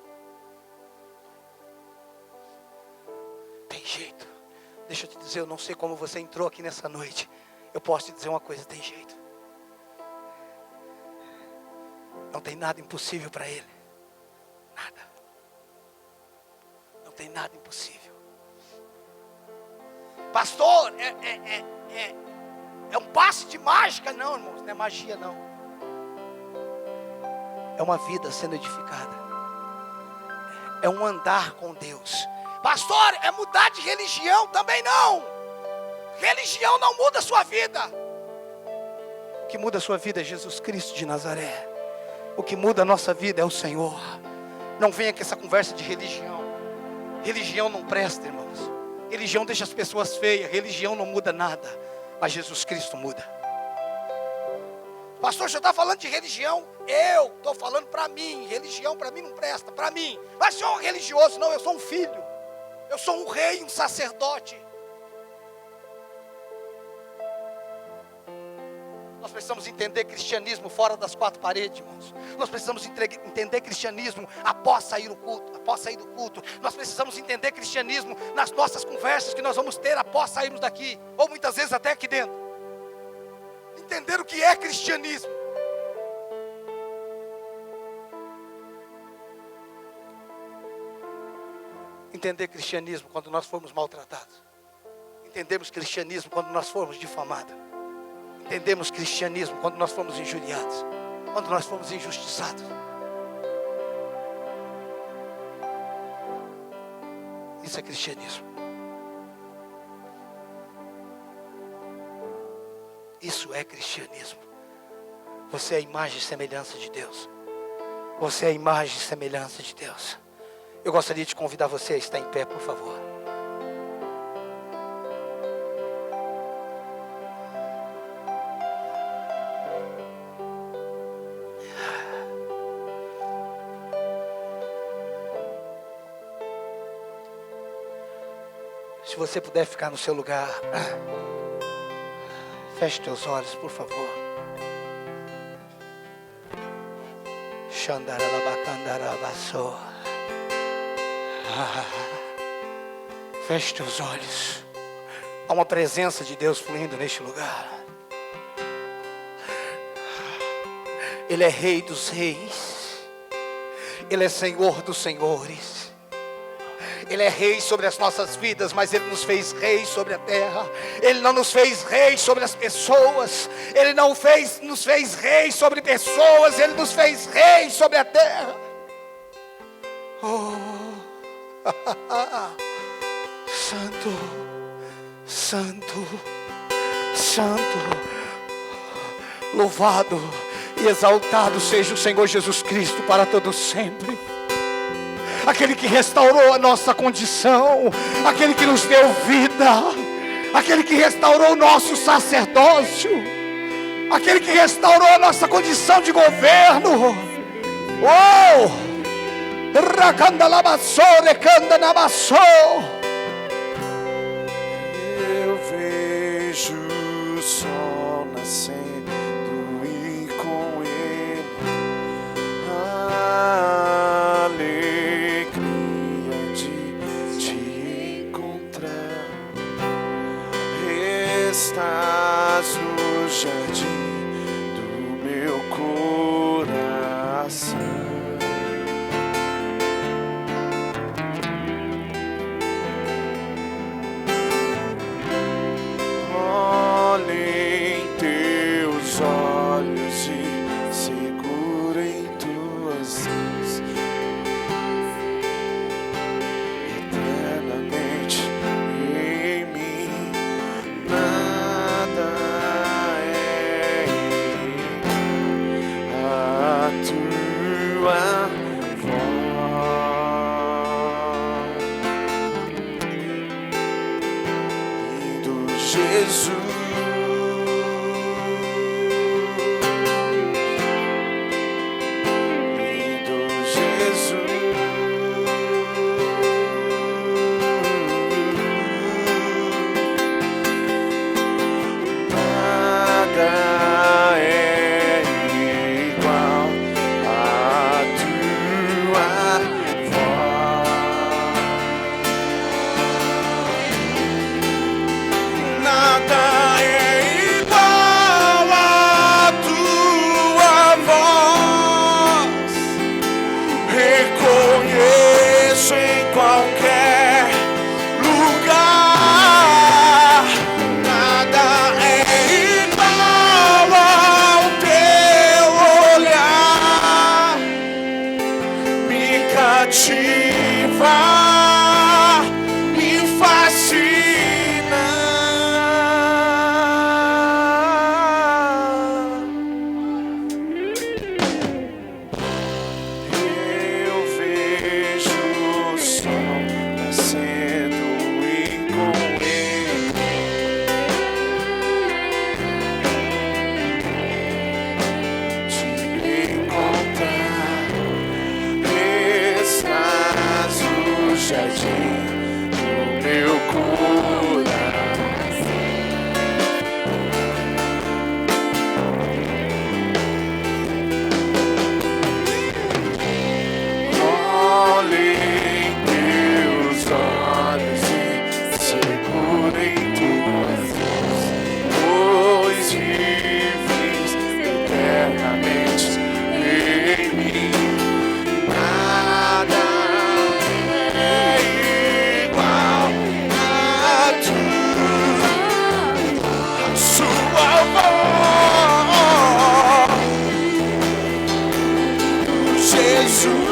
Tem jeito. Deixa eu te dizer, eu não sei como você entrou aqui nessa noite. Eu posso te dizer uma coisa, tem jeito. Não tem nada impossível para Ele. Nada. Não tem nada impossível. Pastor, É um passe de mágica, não, irmãos, não é magia, não. É uma vida sendo edificada. É um andar com Deus. Pastor, é mudar de religião? Também não. Religião não muda a sua vida. O que muda a sua vida é Jesus Cristo de Nazaré. O que muda a nossa vida é o Senhor. Não venha com essa conversa de religião. Religião não presta, irmãos. Religião deixa as pessoas feias. Religião não muda nada. Mas Jesus Cristo muda. Pastor, você está falando de religião? Eu estou falando para mim. Religião para mim não presta, para mim. Mas eu sou um religioso? Não, eu sou um filho. Eu sou um rei, um sacerdote. Nós precisamos entender cristianismo fora das quatro paredes, irmãos. Nós precisamos entender cristianismo após sair do culto. Nós precisamos entender cristianismo nas nossas conversas que nós vamos ter após sairmos daqui. Ou muitas vezes até aqui dentro. Entender o que é cristianismo. Entender cristianismo quando nós formos maltratados. Entendemos cristianismo quando nós formos difamados. Entendemos cristianismo quando nós fomos injuriados, quando nós fomos injustiçados. Isso é cristianismo. Isso é cristianismo. Você é a imagem e semelhança de Deus. Você é a imagem e semelhança de Deus. Eu gostaria de convidar você a estar em pé, por favor. Se você puder ficar no seu lugar, feche teus olhos, por favor. Feche teus olhos. Há uma presença de Deus fluindo neste lugar. Ele é Rei dos Reis. Ele é Senhor dos Senhores. Ele é rei sobre as nossas vidas, mas Ele nos fez reis sobre a terra. Ele não nos fez reis sobre as pessoas. Ele não nos fez reis sobre pessoas. Ele nos fez reis sobre a terra. Oh, Santo, Santo, Santo. Louvado e exaltado seja o Senhor Jesus Cristo para todo sempre. Aquele que restaurou a nossa condição, aquele que nos deu vida, aquele que restaurou o nosso sacerdócio, aquele que restaurou a nossa condição de governo. Oh! Eu vejo o sol nascendo e com ele a alegria de te encontrar. Estás no jardim do meu coração. me fascina. Eu vejo o sol nascendo e com ele te encontrar. Estás no jardim do meu coração. Olhe em teus olhos e segura em tuas mãos, pois vives eternamente em mim. Nada é igual a sua voz, Jesus.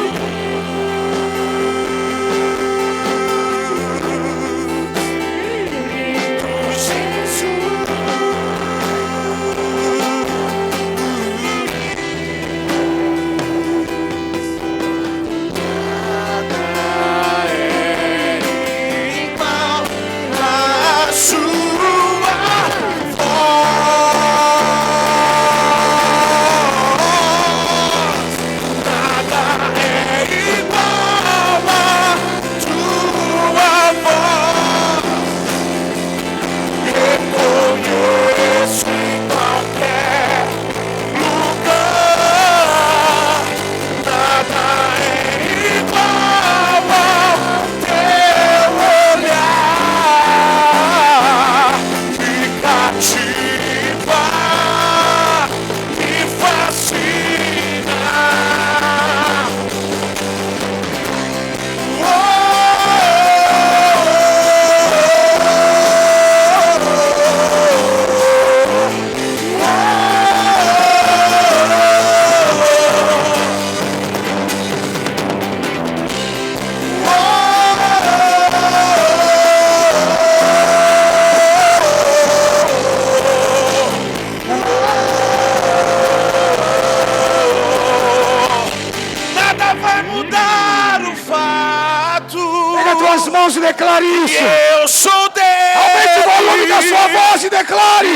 Mãos e declare isso. Eu sou dele. Aumente o volume da sua voz e declare.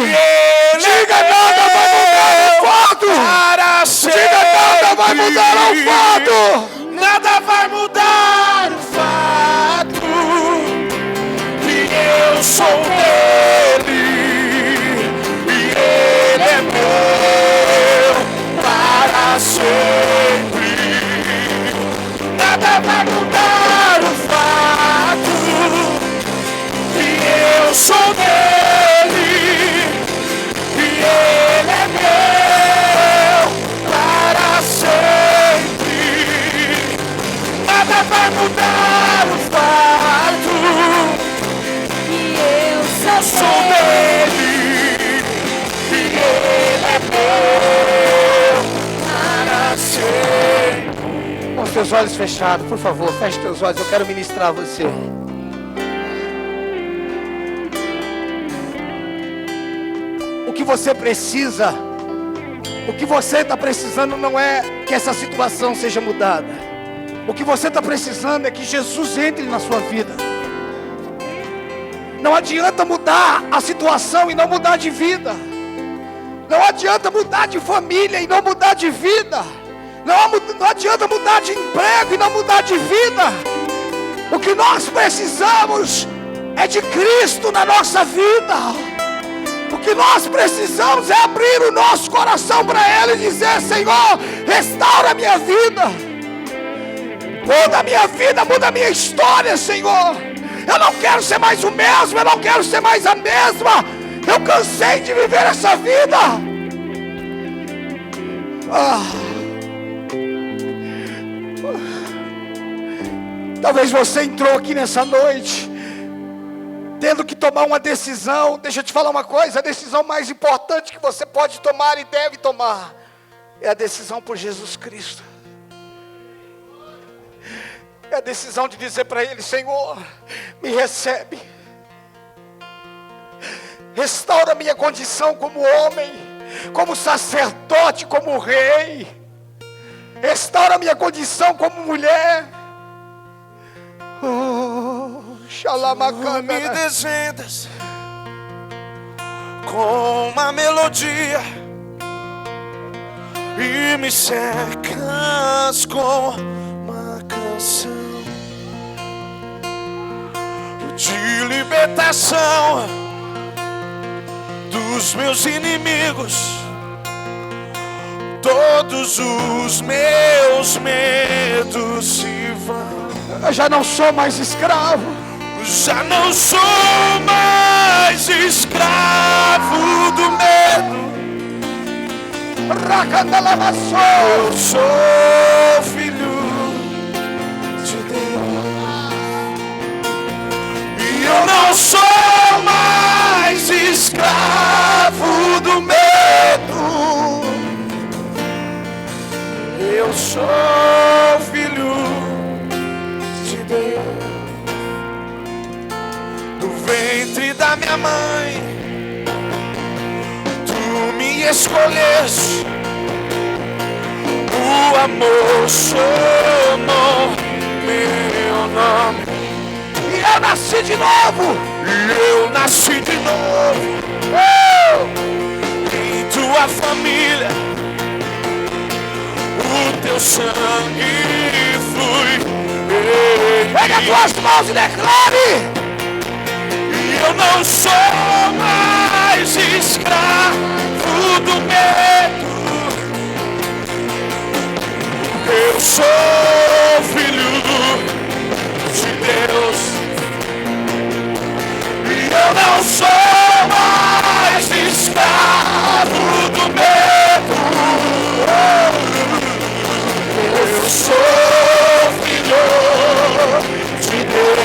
Diga, nada vai mudar o fato. Diga, nada vai mudar o fato. Nada vai mudar o fato que eu sou dele e ele é meu para sempre. Nada vai mudar o fato que eu sou dele e ele é meu para sempre. Nada vai mudar o fato que eu sou dele e ele é meu para sempre. Com os teus olhos fechados, por favor, feche teus olhos, eu quero ministrar a você. O que você precisa, o que você está precisando não é que essa situação seja mudada. O que você está precisando é que Jesus entre na sua vida. Não adianta mudar a situação e não mudar de vida. Não adianta mudar de família e não mudar de vida. Não adianta mudar de emprego e não mudar de vida. O que nós precisamos é de Cristo na nossa vida. O que nós precisamos é abrir o nosso coração para Ele e dizer: Senhor, restaura a minha vida. Muda a minha vida, muda a minha história, Senhor. Eu não quero ser mais o mesmo, eu não quero ser mais a mesma. Eu cansei de viver essa vida. Talvez você entrou aqui nessa noite tendo que tomar uma decisão. Deixa eu te falar uma coisa: a decisão mais importante que você pode tomar e deve tomar é a decisão por Jesus Cristo. É a decisão de dizer para Ele: Senhor, me recebe. Restaura minha condição como homem, como sacerdote, como rei. Restaura minha condição como mulher. Oh, Tu me desendas com uma melodia e me cercas com uma canção de libertação dos meus inimigos. Todos os meus medos se vão. Eu já não sou mais escravo. Já não sou mais escravo do medo. Eu sou filho de Deus. E eu não sou mais escravo do medo. Eu sou filho de Deus. Do ventre da minha mãe tu me escolheste. O amor somou meu nome. E eu nasci de novo. Eu nasci de novo. Em tua família o teu sangue flui. Pega as tuas mãos e declare: eu não sou mais escravo do medo. Eu sou filho de Deus. E eu não sou mais escravo do medo. Eu sou filho de Deus.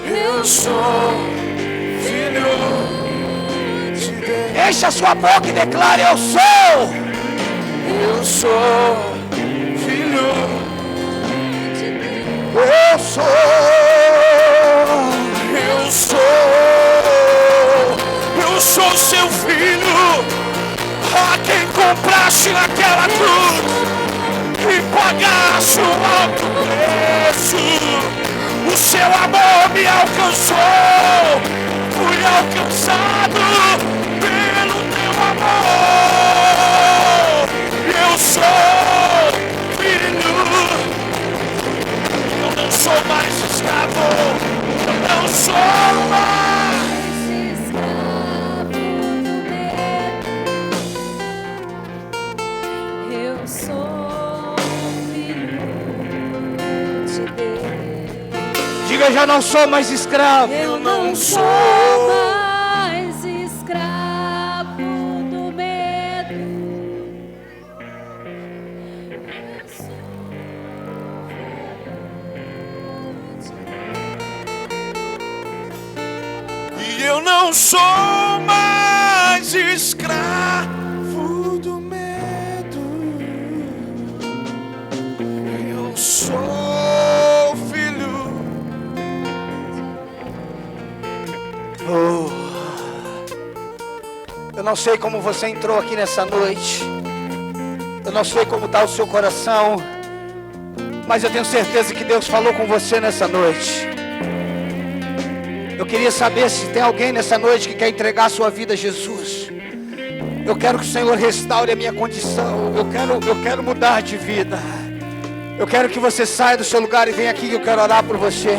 Eu sou filho de Deus. Enche a sua boca e declare: eu sou filho de Deus. Eu sou seu filho, a quem compraste naquela cruz e pagaste um alto preço. O seu amor me alcançou, fui alcançado pelo teu amor. Eu sou filho, eu não sou mais escravo, eu não sou mais escravo do medo. Eu sou filho de Deus. Diga: eu já não sou mais escravo. Eu não sou mais escravo do medo. Eu sou não sou mais escravo do medo. Eu sou filho. Eu não sei como você entrou aqui nessa noite. Eu não sei como está o seu coração. Mas eu tenho certeza que Deus falou com você nessa noite. Eu queria saber se tem alguém nessa noite que quer entregar a sua vida a Jesus. Eu quero que o Senhor restaure a minha condição. Eu quero mudar de vida. Eu quero que você saia do seu lugar e venha aqui que eu quero orar por você.